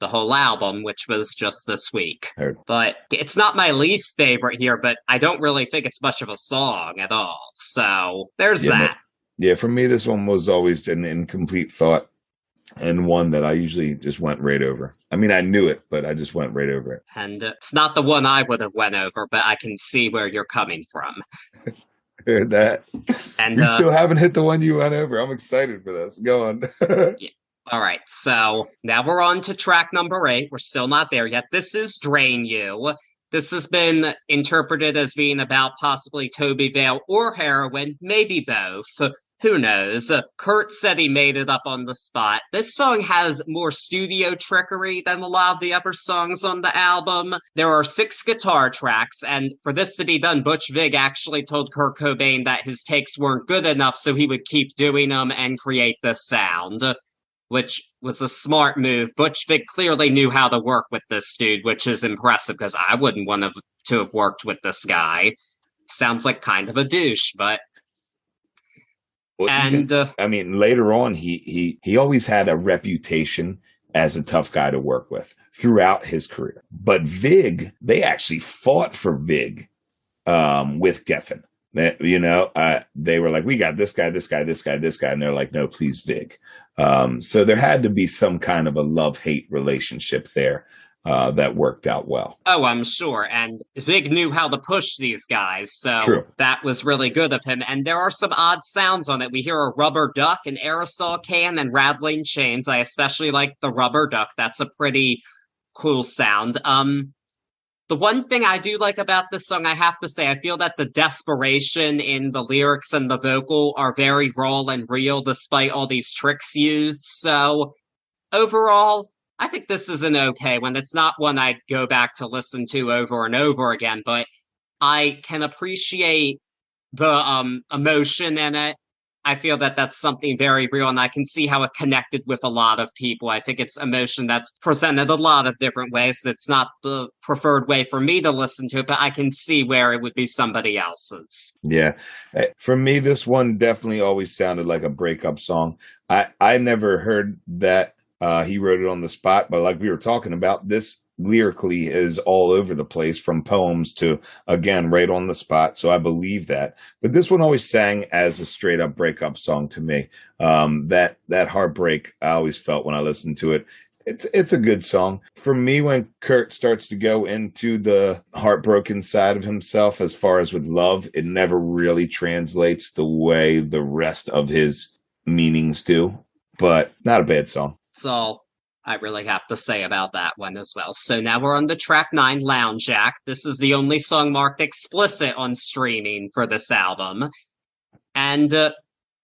the whole album, which was just this week. Heard. But it's not my least favorite here, but I don't really think it's much of a song at all. So there's that. Yeah, for me, this one was always an incomplete thought and one that I usually just went right over. I mean, I knew it, but I just went right over it. And it's not the one I would have went over, but I can see where you're coming from. Heard that. And you still haven't hit the one you went over. I'm excited for this. Go on. Yeah. All right, so now we're on to track number 8. We're still not there yet. This is Drain You. This has been interpreted as being about possibly Toby Vale or heroin, maybe both. Who knows? Kurt said he made it up on the spot. This song has more studio trickery than a lot of the other songs on the album. There are 6 guitar tracks, and for this to be done, Butch Vig actually told Kurt Cobain that his takes weren't good enough, so he would keep doing them and create this sound, which was a smart move. Butch Vig clearly knew how to work with this dude, which is impressive, because I wouldn't want to have worked with this guy. Sounds like kind of a douche, but... Well, and I mean, later on, he always had a reputation as a tough guy to work with throughout his career. But Vig, they actually fought for Vig with Geffen. They were like, we got this guy, and they're like, no, please, Vig. So there had to be some kind of a love-hate relationship there that worked out well. Oh, I'm sure. And Vig knew how to push these guys, so True. That was really good of him. And there are some odd sounds on it. We hear a rubber duck, an aerosol can, and rattling chains. I especially like the rubber duck. That's a pretty cool sound. The one thing I do like about this song, I have to say, I feel that the desperation in the lyrics and the vocal are very raw and real despite all these tricks used. So overall, I think this is an okay one. It's not one I'd go back to listen to over and over again, but I can appreciate the emotion in it. I feel that that's something very real, and I can see how it connected with a lot of people. I think it's emotion that's presented a lot of different ways. It's not the preferred way for me to listen to it, but I can see where it would be somebody else's. Yeah. For me, this one definitely always sounded like a breakup song. I never heard that he wrote it on the spot, but like we were talking about, this lyrically is all over the place, from poems to, again, right on the spot. So I believe that. But this one always sang as a straight up breakup song to me. That heartbreak I always felt when I listened to it. It's a good song. For me, when Kurt starts to go into the heartbroken side of himself, as far as with love, it never really translates the way the rest of his meanings do. But not a bad song. So I really have to say about that one as well. So now we're on the track 9, Lounge Act. This is the only song marked explicit on streaming for this album. And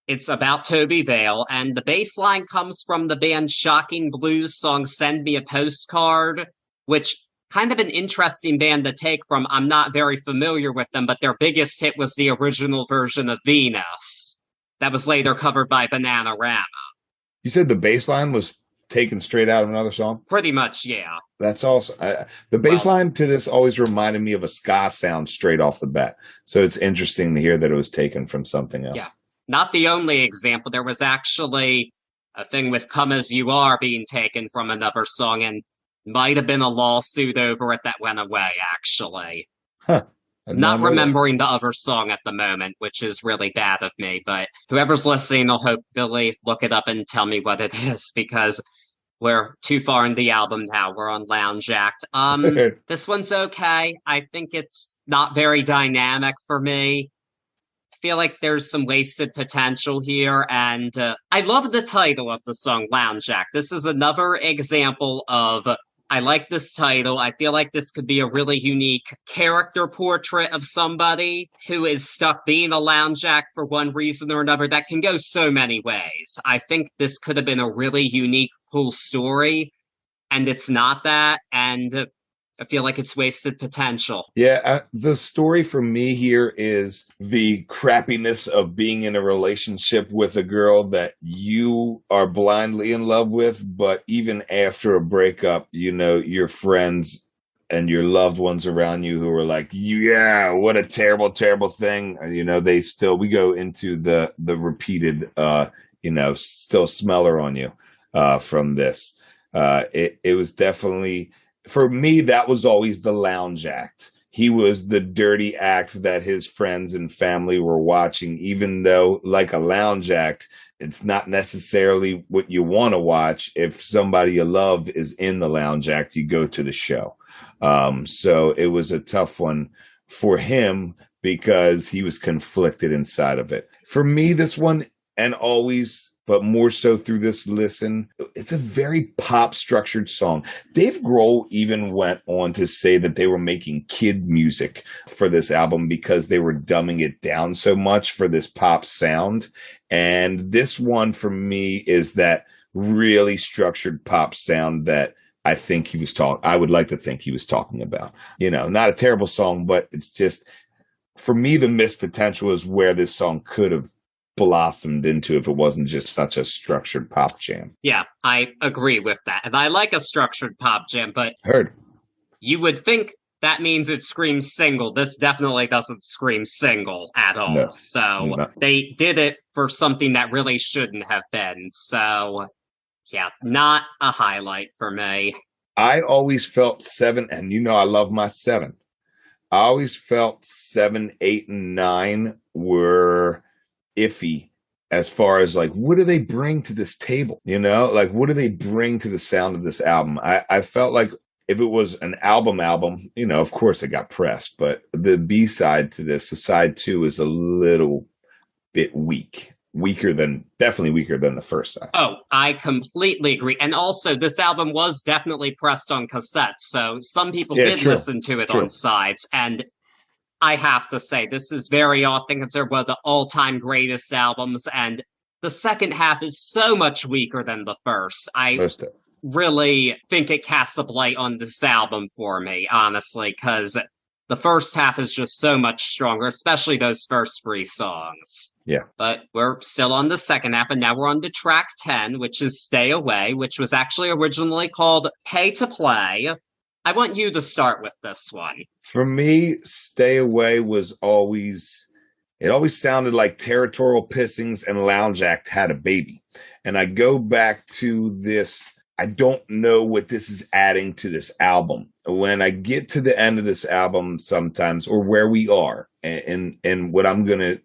it's about Toby Vale. And the bass line comes from the band's Shocking Blues song, Send Me a Postcard, which kind of an interesting band to take from. I'm not very familiar with them, but their biggest hit was the original version of Venus. That was later covered by Bananarama. You said the bass line was taken straight out of another song? Pretty much, yeah. That's also the bass line to this always reminded me of a ska sound straight off the bat. So it's interesting to hear that it was taken from something else. Yeah. Not the only example. There was actually a thing with Come As You Are being taken from another song, and might have been a lawsuit over it that went away, actually. Huh. Not remembering the other song at the moment, which is really bad of me, but whoever's listening will hopefully look it up and tell me what it is, because we're too far in the album now. We're on Lounge Act. This one's okay. I think it's not very dynamic for me. feel like there's some wasted potential here, and I love the title of the song, Lounge Act. This is another example of I like this title. I feel like this could be a really unique character portrait of somebody who is stuck being a lounge act for one reason or another. That can go so many ways. I think this could have been a really unique, cool story, and it's not that, and I feel like it's wasted potential. Yeah, the story for me here is the crappiness of being in a relationship with a girl that you are blindly in love with, but even after a breakup, your friends and your loved ones around you who are like, yeah, what a terrible, terrible thing. We go into the repeated, still smeller on you from this. It was definitely... For me, that was always the lounge act. He was the dirty act that his friends and family were watching, even though, like a lounge act, it's not necessarily what you want to watch. If somebody you love is in the lounge act, you go to the show. So it was a tough one for him because he was conflicted inside of it. For me, this one, and always... but more so through this listen, it's a very pop-structured song. Dave Grohl even went on to say that they were making kid music for this album because they were dumbing it down so much for this pop sound. And this one, for me, is that really structured pop sound that I would like to think he was talking about. Not a terrible song, but it's just, for me, the missed potential is where this song could have blossomed into if it wasn't just such a structured pop jam. Yeah, I agree with that. And I like a structured pop jam, but you would think that means it screams single. This definitely doesn't scream single at all. No, so they did it for something that really shouldn't have been. So yeah, not a highlight for me. I always felt 7, and I love my 7. I always felt 7, 8, and 9 were iffy as far as like, what do they bring to this table? What do they bring to the sound of this album? I felt like if it was an album, of course it got pressed, but the B-side to this, the side 2, is a little bit definitely weaker than the first side. Oh, I completely agree. And also, this album was definitely pressed on cassette, so some people did listen to it on sides, and I have to say, this is very often considered one of the all-time greatest albums, and the second half is so much weaker than the first. I really think it casts a blight on this album for me, honestly, because the first half is just so much stronger, especially those first 3 songs. Yeah. But we're still on the second half, and now we're on to track 10, which is Stay Away, which was actually originally called Pay to Play. I want you to start with this one. For me, Stay Away always sounded like Territorial Pissings and Lounge Act had a baby. And I go back to this, I don't know what this is adding to this album. When I get to the end of this album sometimes, or where we are, and what I'm going to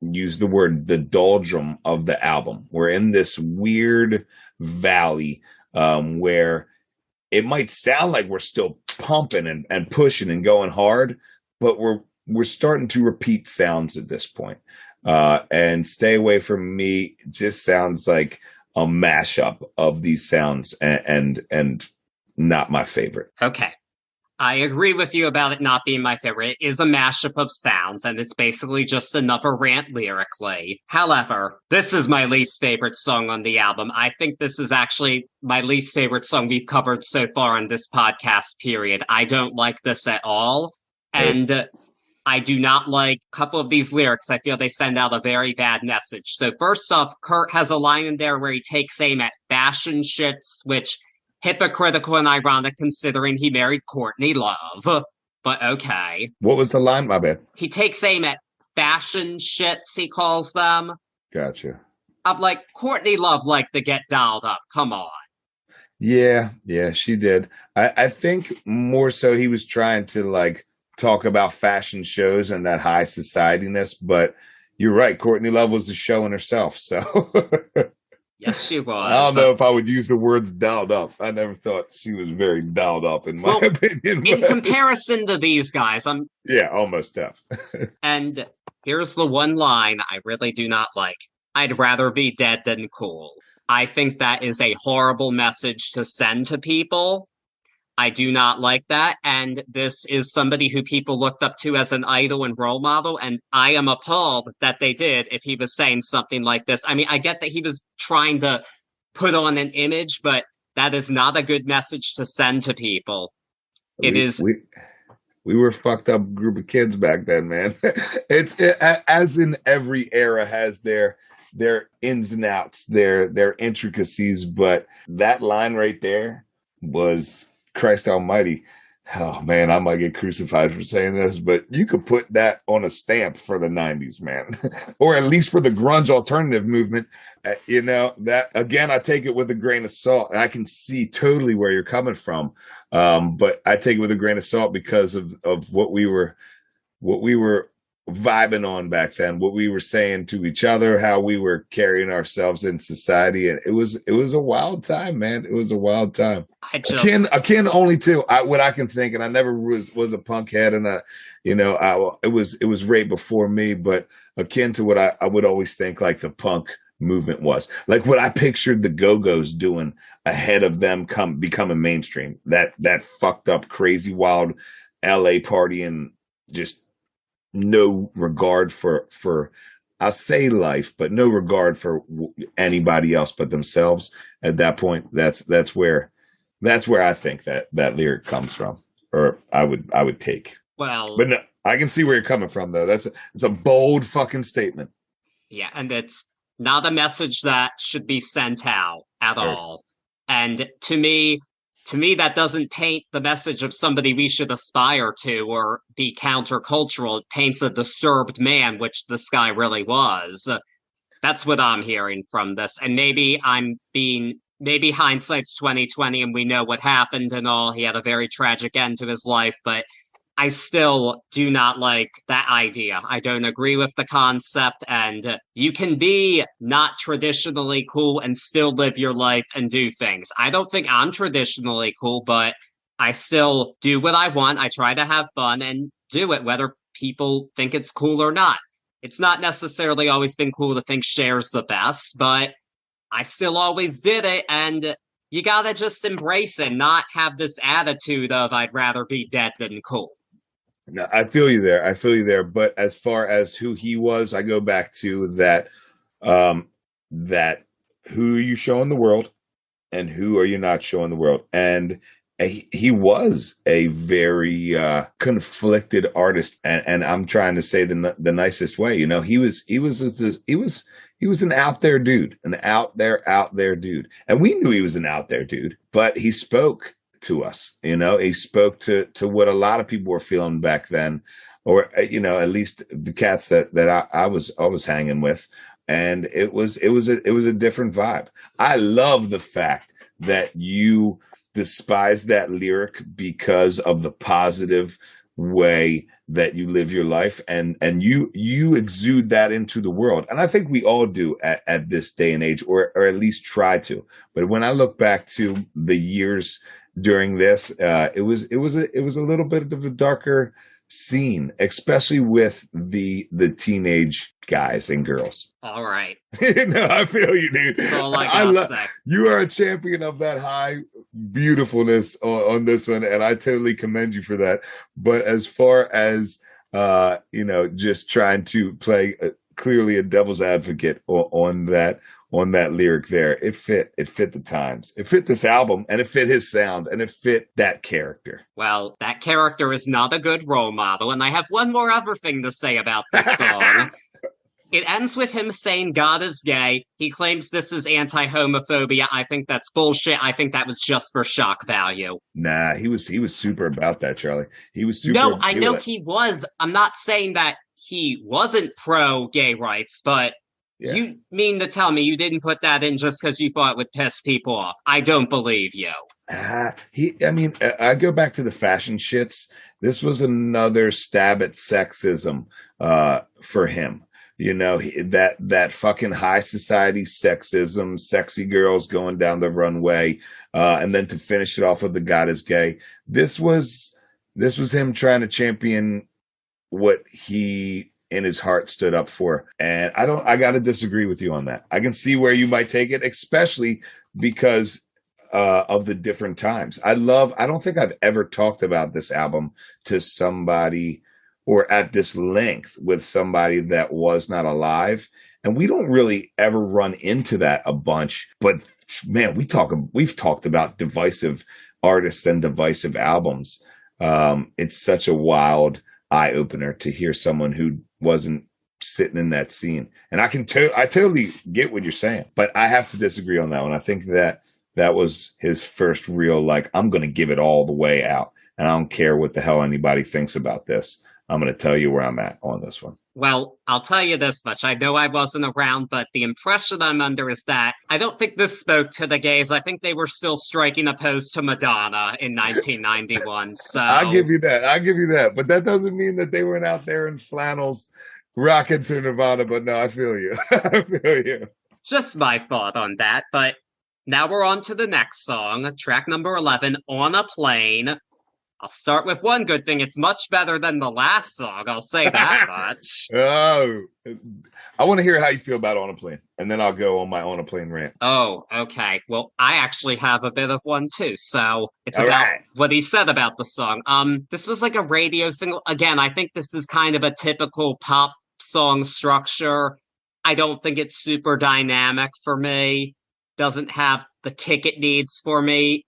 use the word, the doldrum of the album, we're in this weird valley where it might sound like we're still pumping and pushing and going hard, but we're starting to repeat sounds at this point. And Stay Away from me just sounds like a mashup of these sounds and not my favorite. Okay. I agree with you about it not being my favorite. It is a mashup of sounds, and it's basically just another rant lyrically. However, this is my least favorite song on the album. I think this is actually my least favorite song we've covered so far in this podcast period. I don't like this at all, and I do not like a couple of these lyrics. I feel they send out a very bad message. So first off, Kurt has a line in there where he takes aim at fashion shits, which... hypocritical and ironic considering he married Courtney Love. But okay. What was the line, my bad? He takes aim at fashion shits, he calls them. Gotcha. I'm like, Courtney Love liked to get dialed up. Come on. Yeah, she did. I think more so he was trying to like talk about fashion shows and that high society-ness, but you're right. Courtney Love was the show in herself, so... Yes, she was. I don't know if I would use the words dialed up. I never thought she was very dialed up, in my opinion. In comparison to these guys, yeah, almost deaf. And Here's the one line I really do not like. I'd rather be dead than cool. I think that is a horrible message to send to people. I do not like that. And this is somebody who people looked up to as an idol and role model. And I am appalled that they did if he was saying something like this. I mean, I get that he was trying to put on an image, but that is not a good message to send to people. We were a fucked up group of kids back then, man. As in every era has their ins and outs, their intricacies, but that line right there was Christ Almighty. Oh man, I might get crucified for saying this, but you could put that on a stamp for the 90s, man. Or at least for the grunge alternative movement. That again, I take it with a grain of salt, and I can see totally where you're coming from. But I take it with a grain of salt because of what we were vibing on back then, what we were saying to each other, how we were carrying ourselves in society. And it was a wild time, man. It was a wild time. Akin only to what I can think, and I never was a punk head, and it was right before me, but akin to what I would always think like the punk movement was, like what I pictured the Go-Go's doing ahead of them becoming mainstream. That fucked up, crazy, wild LA party, and just no regard for I'll say life, but no regard for anybody else but themselves. At that point, that's where I think that lyric comes from, or I would take. Well, but no, I can see where you're coming from, though. It's a bold fucking statement. Yeah, and it's not a message that should be sent out at all. And to me, that doesn't paint the message of somebody we should aspire to or be countercultural. It paints a disturbed man, which this guy really was. That's what I'm hearing from this. And maybe hindsight's 2020 and we know what happened and all. He had a very tragic end to his life, but I still do not like that idea. I don't agree with the concept, and you can be not traditionally cool and still live your life and do things. I don't think I'm traditionally cool, but I still do what I want. I try to have fun and do it, whether people think it's cool or not. It's not necessarily always been cool to think Cher's the best, but I still always did it, and you gotta just embrace it, not have this attitude of I'd rather be dead than cool. No, I feel you there. But as far as who he was, I go back to that who are you showing the world and who are you not showing the world? And he was a very conflicted artist, and I'm trying to say the nicest way. He was an out there dude, out there dude, and we knew he was an out there dude, but he spoke to us. He spoke to what a lot of people were feeling back then, or at least the cats that I was hanging with, and it was a different vibe. I love the fact that you despise that lyric because of the positive way that you live your life, and you exude that into the world, and I think we all do at this day and age, or at least try to. But when I look back to the years during this, it was a little bit of a darker scene, especially with the teenage guys and girls. All right. No, I feel you, dude. That's all I gotta say. You are a champion of that high beautifulness on this one, and I totally commend you for that. But as far as just trying to play clearly a devil's advocate on that lyric there, it fit the times, it fit this album, and it fit his sound, and it fit that character. Well, that character is not a good role model, and I have one more other thing to say about this song. It ends with him saying God is gay. He claims this is anti-homophobia. I think that's bullshit. I think that was just for shock value. Nah, he was super about that, Charlie. He was super. No, I know he was. I'm not saying that he wasn't pro-gay rights, but yeah. You mean to tell me you didn't put that in just because you thought it would piss people off? I don't believe you. I go back to the fashion shits. This was another stab at sexism for him. That fucking high society sexism, sexy girls going down the runway, and then to finish it off with the God is gay. This was him trying to champion what he in his heart stood up for. And I got to disagree with you on that. I can see where you might take it, especially because of the different times. I don't think I've ever talked about this album to somebody or at this length with somebody that was not alive. And we don't really ever run into that a bunch. But man, we've talked about divisive artists and divisive albums. It's such a wild eye opener to hear someone who wasn't sitting in that scene. And I totally get what you're saying, but I have to disagree on that one. I think that was his first real, like, I'm going to give it all the way out. And I don't care what the hell anybody thinks about this. I'm going to tell you where I'm at on this one. Well, I'll tell you this much. I know I wasn't around, but the impression I'm under is that I don't think this spoke to the gays. I think they were still striking a pose to Madonna in 1991. So I'll give you that. But that doesn't mean that they weren't out there in flannels rocking to Nirvana. But no, I feel you. I feel you. Just my thought on that. But now we're on to the next song, track number 11, On a Plane. I'll start with one good thing. It's much better than the last song. I'll say that much. Oh, I want to hear how you feel about On a Plane, and then I'll go on my On a Plane rant. Oh, okay. Well, I actually have a bit of one too. So it's All about right. what he said about the song. This was like a radio single. Again, I think this is kind of a typical pop song structure. I don't think it's super dynamic for me. Doesn't have the kick it needs for me.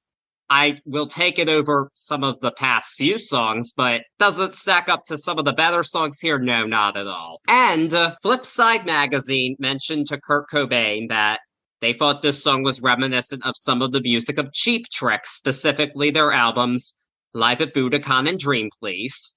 I will take it over some of the past few songs, but doesn't stack up to some of the better songs here? No, not at all. And Flipside magazine mentioned to Kurt Cobain that they thought this song was reminiscent of some of the music of Cheap Trick, specifically their albums Live at Budokan and Dream Police.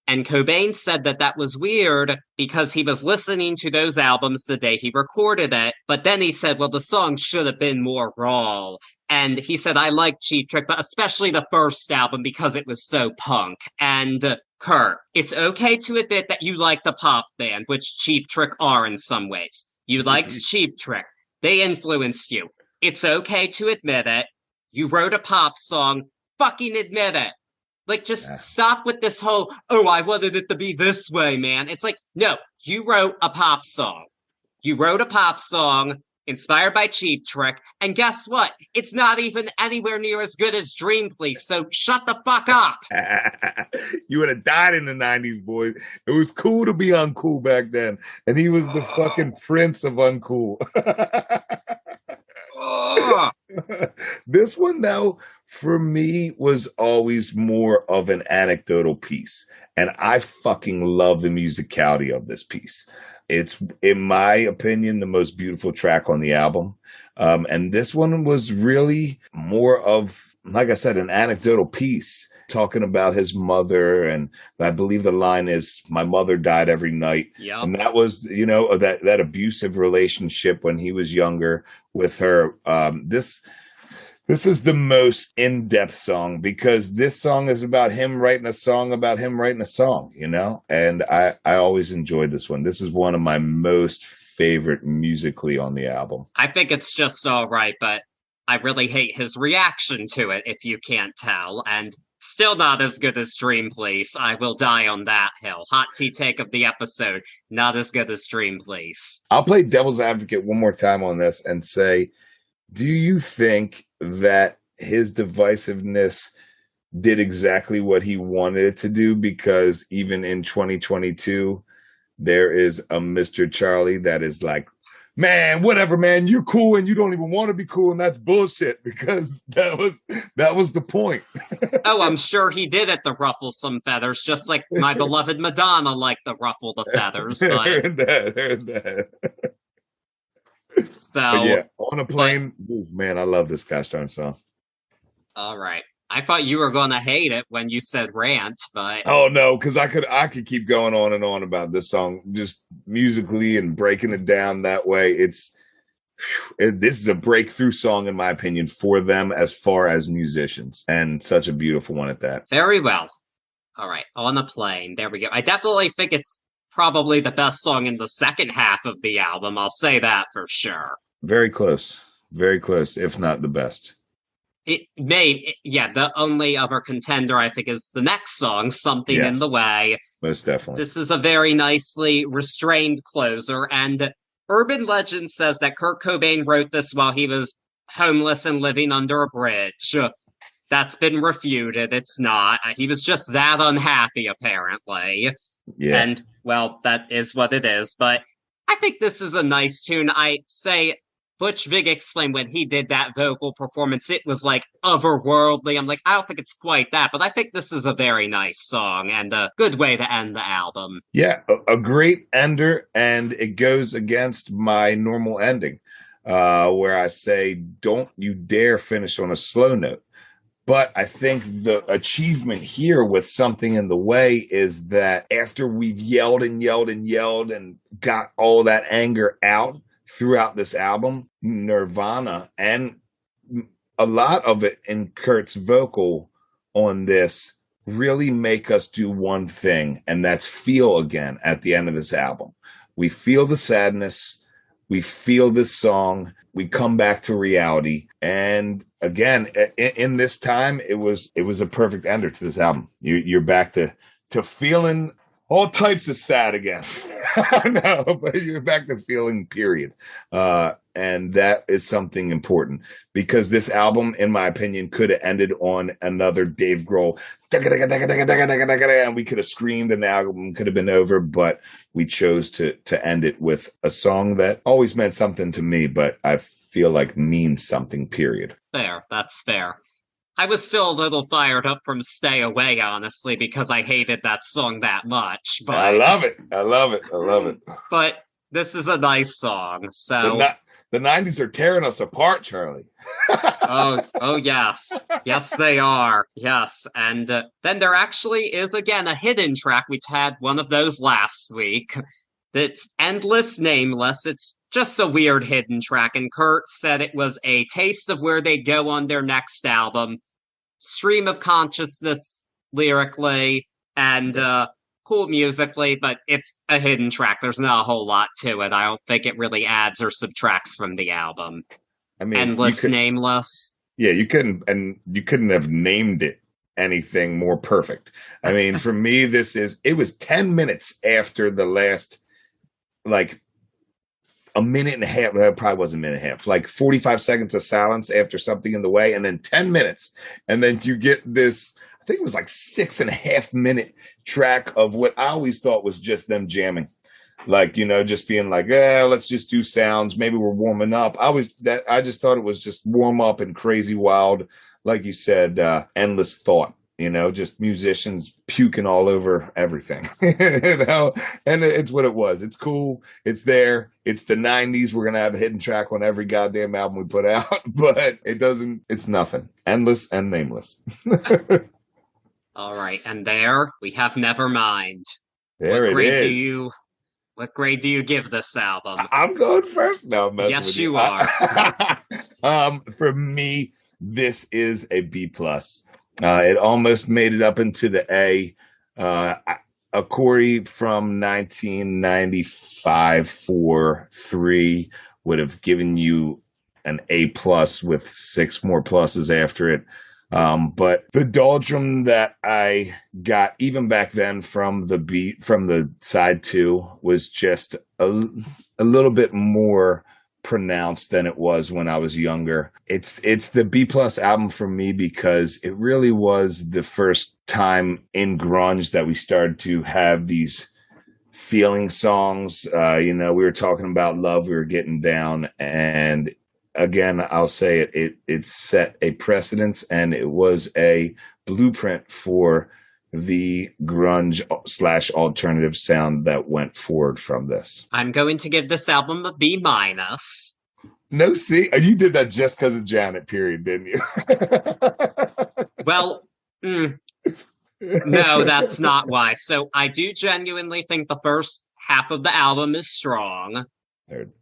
And Cobain said that was weird because he was listening to those albums the day he recorded it. But then he said, well, the song should have been more raw. And he said, I like Cheap Trick, but especially the first album because it was so punk. And Kurt, it's okay to admit that you like the pop band, which Cheap Trick are in some ways. You liked Cheap Trick. They influenced you. It's okay to admit it. You wrote a pop song. Fucking admit it. Like, just stop with this whole, oh, I wanted it to be this way, man. It's like, no, you wrote a pop song. You wrote a pop song inspired by Cheap Trick, and guess what? It's not even anywhere near as good as Dream Police, so shut the fuck up. You would have died in the 90s, boys. It was cool to be uncool back then, and he was the fucking prince of uncool. This one, though, for me, was always more of an anecdotal piece. And I fucking love the musicality of this piece. It's, in my opinion, the most beautiful track on the album. And this one was really more of, like I said, an anecdotal piece, talking about his mother. And I believe the line is, my mother died every night. Yep. And that was, you know, that abusive relationship when he was younger with her. This is the most in-depth song because this song is about him writing a song about him writing a song, you know? And I always enjoyed this one. This is one of my most favorite musically on the album. I think it's just all right, but I really hate his reaction to it, if you can't tell. And still not as good as Dream Police. I will die on that hill. Hot tea take of the episode. Not as good as Dream Police. I'll play devil's advocate one more time on this and say, do you think that his divisiveness did exactly what he wanted it to do? Because even in 2022, there is a Mr. Charlie that is like, man, whatever, man, you're cool and you don't even want to be cool, and that's bullshit, because that was the point. Oh, I'm sure he did it to ruffle some feathers, just like my beloved Madonna liked to ruffle the feathers. But... heard that. So, but yeah, On a Plane, man, I love this gosh darn song. All right. I thought you were going to hate it when you said rant, but... Oh, no, because I could keep going on and on about this song, just musically and breaking it down that way. This is a breakthrough song, in my opinion, for them as far as musicians, and such a beautiful one at that. Very well. All right, On a Plane. There we go. I definitely think it's probably the best song in the second half of the album. I'll say that for sure. Very close, if not the best. the only other contender I think is the next song, Something in Yes. the Way. Most definitely. This is a very nicely restrained closer, and urban legend says that Kurt Cobain wrote this while he was homeless and living under a bridge. That's been refuted. It's not. He was just that unhappy, apparently. Yeah. And, well, that is what it is. But I think this is a nice tune. I say Butch Vig explained when he did that vocal performance, it was like otherworldly. I'm like, I don't think it's quite that, but I think this is a very nice song and a good way to end the album. Yeah, a great ender, and it goes against my normal ending, where I say, don't you dare finish on a slow note. But I think the achievement here with Something in the Way is that after we've yelled and yelled and yelled and got all that anger out throughout this album, Nirvana, and a lot of it in Kurt's vocal on this, really make us do one thing, and that's feel again at the end of this album. We feel the sadness, we feel this song, we come back to reality, and again, in this time, it was a perfect ender to this album. You're back to feeling all types of sad again. No, but you're back to feeling, period. And that is something important, because this album, in my opinion, could have ended on another Dave Grohl, and we could have screamed and the album could have been over, but we chose to end it with a song that always meant something to me, but I feel like means something, period. Fair, that's fair. I was still a little fired up from Stay Away, honestly, because I hated that song that much. But I love it. I love it. I love it. But this is a nice song, so... The 90s are tearing us apart, Charlie. oh, yes. Yes, they are. Yes. And then there actually is, again, a hidden track. We had one of those last week. That's Endless Nameless. It's just a weird hidden track. And Kurt said it was a taste of where they'd go on their next album. Stream of consciousness lyrically and cool musically, but it's a hidden track. There's not a whole lot to it. I don't think it really adds or subtracts from the album. I mean, Endless Nameless. Yeah, you couldn't have named it anything more perfect. I mean, for me, it was 10 minutes after the last, like, a minute and a half. Well, it probably wasn't a minute and a half, like 45 seconds of silence after Something in the Way, and then 10 minutes. And then you get this, I think it was like 6.5 minute track of what I always thought was just them jamming. Like, just being like, let's just do sounds. Maybe we're warming up. I just thought it was just warm up and crazy wild. Like you said, endless thought, just musicians puking all over everything, and it's what it was. It's cool. It's there. It's the 90s. We're going to have a hidden track on every goddamn album we put out, but it's nothing. Endless and nameless. All right. And there we have Nevermind. There it is. What grade do you give this album? I'm going first now. Yes, you are. For me, this is a B+. It almost made it up into the A. A Cory from 1995 for 3 would have given you an A+ with 6 more pluses after it. But the doldrum that I got even back then from the side 2 was just a little bit more pronounced than it was when I was younger. It's the B+ album for me because it really was the first time in grunge that we started to have these feeling songs. We were talking about love, we were getting down, and again, I'll say it set a precedence, and it was a blueprint for the grunge / alternative sound that went forward from this. I'm going to give this album a B-. No, see, you did that just because of Janet, period, didn't you? Well, no, that's not why. So I do genuinely think the first half of the album is strong. Third.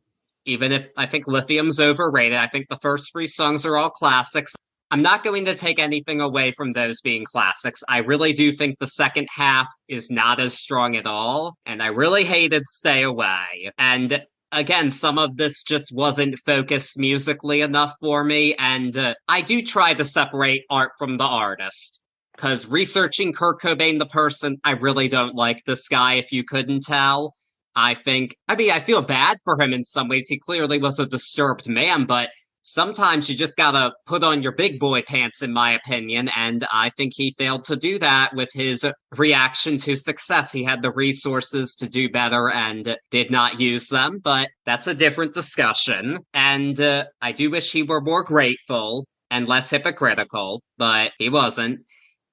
Even if I think Lithium's overrated, I think the first 3 songs are all classics. I'm not going to take anything away from those being classics. I really do think the second half is not as strong at all, and I really hated Stay Away. And again, some of this just wasn't focused musically enough for me, and I do try to separate art from the artist. Because researching Kurt Cobain, the person, I really don't like this guy, if you couldn't tell. I feel bad for him in some ways. He clearly was a disturbed man, but sometimes you just gotta put on your big boy pants, in my opinion, and I think he failed to do that with his reaction to success. He had the resources to do better and did not use them, but that's a different discussion. And I do wish he were more grateful and less hypocritical, but he wasn't.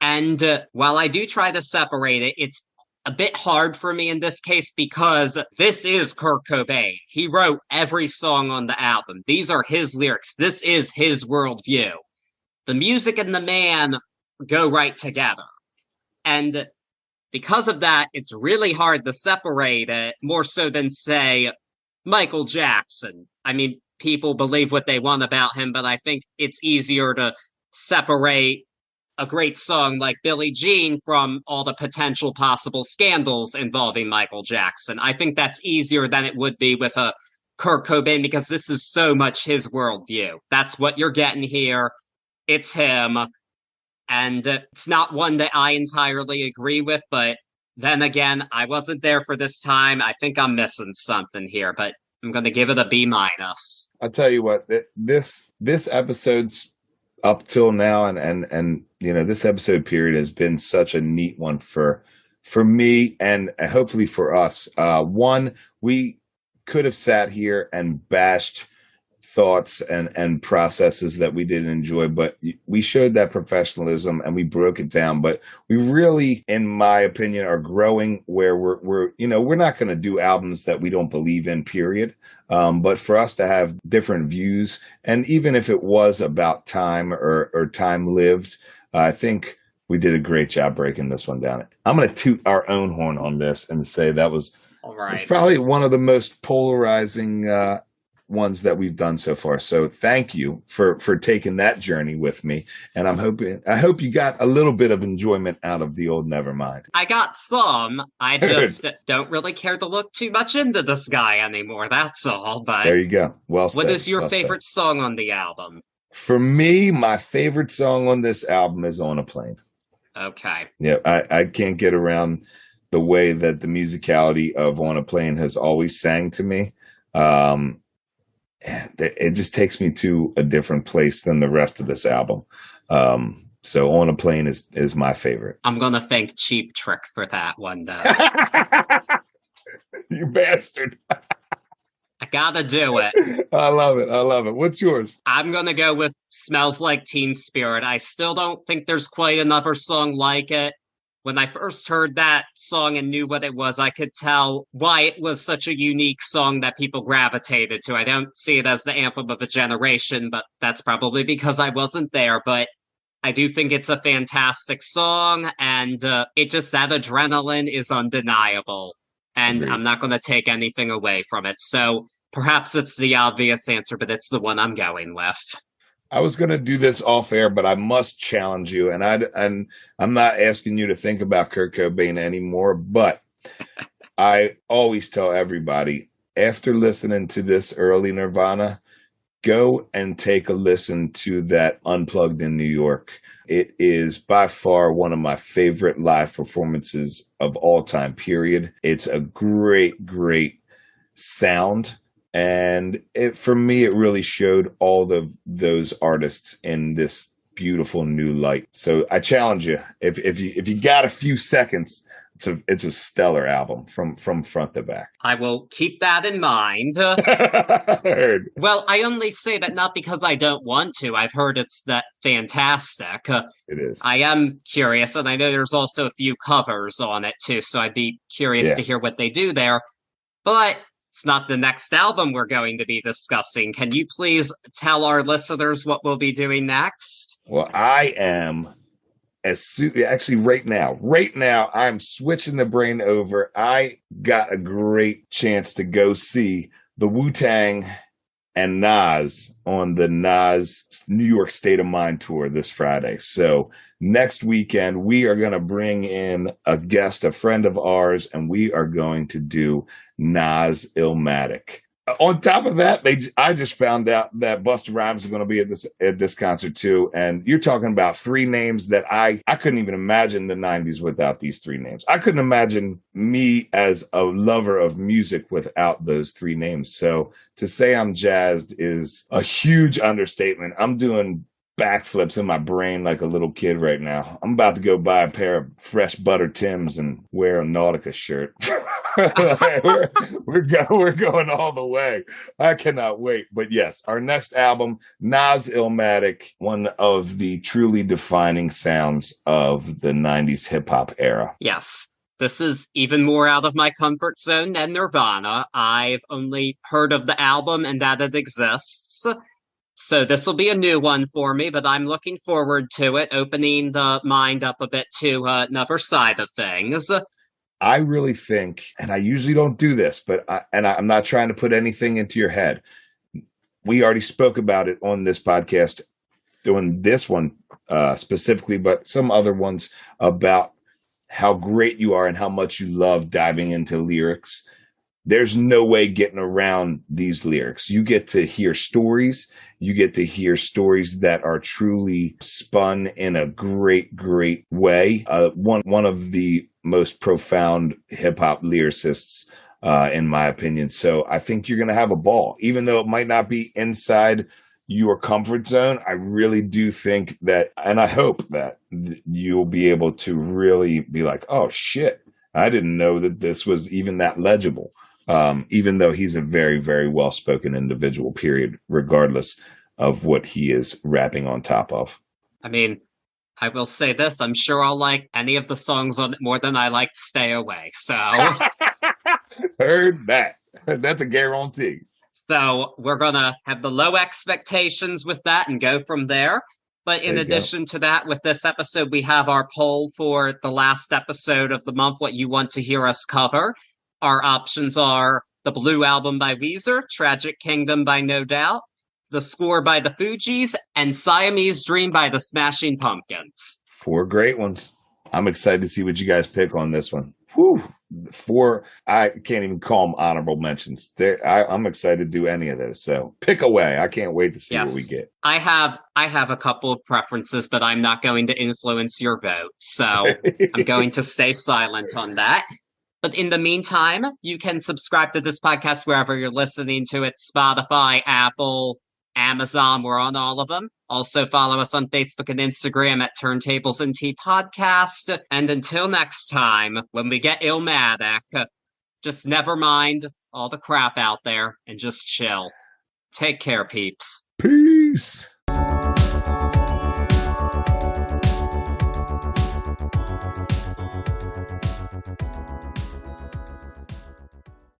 And while I do try to separate it, it's a bit hard for me in this case because this is Kurt Cobain. He wrote every song on the album. These are his lyrics. This is his worldview. The music and the man go right together. And because of that, it's really hard to separate it, more so than, say, Michael Jackson. I mean, people believe what they want about him, but I think it's easier to separate a great song like Billie Jean from all the potential possible scandals involving Michael Jackson. I think that's easier than it would be with a Kurt Cobain because this is so much his worldview. That's what you're getting here. It's him. And it's not one that I entirely agree with, but then again, I wasn't there for this time. I think I'm missing something here, but I'm going to give it a B-. I'll tell you what, this episode's up till now, and you know, this episode period has been such a neat one for me and hopefully for us. One, we could have sat here and bashed thoughts and processes that we didn't enjoy, but we showed that professionalism and we broke it down. But we really, in my opinion, are growing where we're not going to do albums that we don't believe in, period. But for us to have different views, and even if it was about time or time lived, I think we did a great job breaking this one down. I'm going to toot our own horn on this and say that was all right. It's probably one of the most polarizing ones that we've done so far. So thank you for taking that journey with me. And I hope you got a little bit of enjoyment out of the old Nevermind. I got some. I just don't really care to look too much into this guy anymore. That's all. But there you go. Well said. What is your favorite song on the album? For me, my favorite song on this album is On a Plane. Okay. Yeah, I can't get around the way that the musicality of On a Plane has always sang to me. It just takes me to a different place than the rest of this album. So On a Plane is my favorite. I'm going to thank Cheap Trick for that one, though. You bastard. I gotta do it. I love it. What's yours? I'm going to go with Smells Like Teen Spirit. I still don't think there's quite another song like it. When I first heard that song and knew what it was, I could tell why it was such a unique song that people gravitated to. I don't see it as the anthem of a generation, but that's probably because I wasn't there. But I do think it's a fantastic song, and that adrenaline is undeniable. And Agreed. I'm not going to take anything away from it. So perhaps it's the obvious answer, but it's the one I'm going with. I was going to do this off air, but I must challenge you. And I'm not asking you to think about Kurt Cobain anymore, but I always tell everybody, after listening to this early Nirvana, go and take a listen to that Unplugged in New York. It is by far one of my favorite live performances of all time, period. It's a great, great sound. And for me, it really showed all of those artists in this beautiful new light. So I challenge you, if you got a few seconds, it's a stellar album from front to back. I will keep that in mind. Well, I only say that not because I don't want to. I've heard it's that fantastic. It is. I am curious, and I know there's also a few covers on it too, so I'd be curious to hear what they do there. But it's not the next album we're going to be discussing. Can you please tell our listeners what we'll be doing next? Well, I am right now, I'm switching the brain over. I got a great chance to go see the Wu-Tang and Nas on the Nas New York State of Mind tour this Friday. So next weekend, we are going to bring in a guest, a friend of ours, and we are going to do Nas Illmatic. On top of that, I just found out that Busta Rhymes is going to be at this concert too. And you're talking about three names that I couldn't even imagine the 90s without these three names. I couldn't imagine me as a lover of music without those three names. So to say I'm jazzed is a huge understatement. I'm doing backflips in my brain like a little kid right now. I'm about to go buy a pair of fresh butter Tims and wear a Nautica shirt. we're going all the way. I cannot wait. But yes, our next album, Nas Illmatic, one of the truly defining sounds of the 90s hip-hop era. Yes. This is even more out of my comfort zone than Nirvana. I've only heard of the album and that it exists. So this will be a new one for me, but I'm looking forward to it, opening the mind up a bit to another side of things. I really think, and I usually don't do this, but I'm not trying to put anything into your head. We already spoke about it on this podcast, doing this one specifically, but some other ones about how great you are and how much you love diving into lyrics. There's no way getting around these lyrics. You get to hear stories. You get to hear stories that are truly spun in a great, great way. One of the most profound hip hop lyricists, in my opinion. So I think you're going to have a ball, even though it might not be inside your comfort zone. I really do think that, and I hope that you'll be able to really be like, oh shit, I didn't know that this was even that legible. Even though he's a very, very well-spoken individual, period, regardless of what he is rapping on top of. I mean, I will say this, I'm sure I'll like any of the songs on it more than I like Stay Away, so... Heard that. That's a guarantee. So we're gonna have the low expectations with that and go from there. But in addition to that, with this episode, we have our poll for the last episode of the month, what you want to hear us cover. Our options are The Blue Album by Weezer, Tragic Kingdom by No Doubt, The Score by the Fugees, and Siamese Dream by the Smashing Pumpkins. 4 great ones. I'm excited to see what you guys pick on this one. Whew. 4, I can't even call them honorable mentions. I'm excited to do any of those. So pick away. I can't wait to see what we get. I have a couple of preferences, but I'm not going to influence your vote. So I'm going to stay silent on that. But in the meantime, you can subscribe to this podcast wherever you're listening to it. Spotify, Apple, Amazon, we're on all of them. Also follow us on Facebook and Instagram at Turntables and Tea Podcast. And until next time, when we get Illmatic, just never mind all the crap out there and just chill. Take care, peeps. Peace.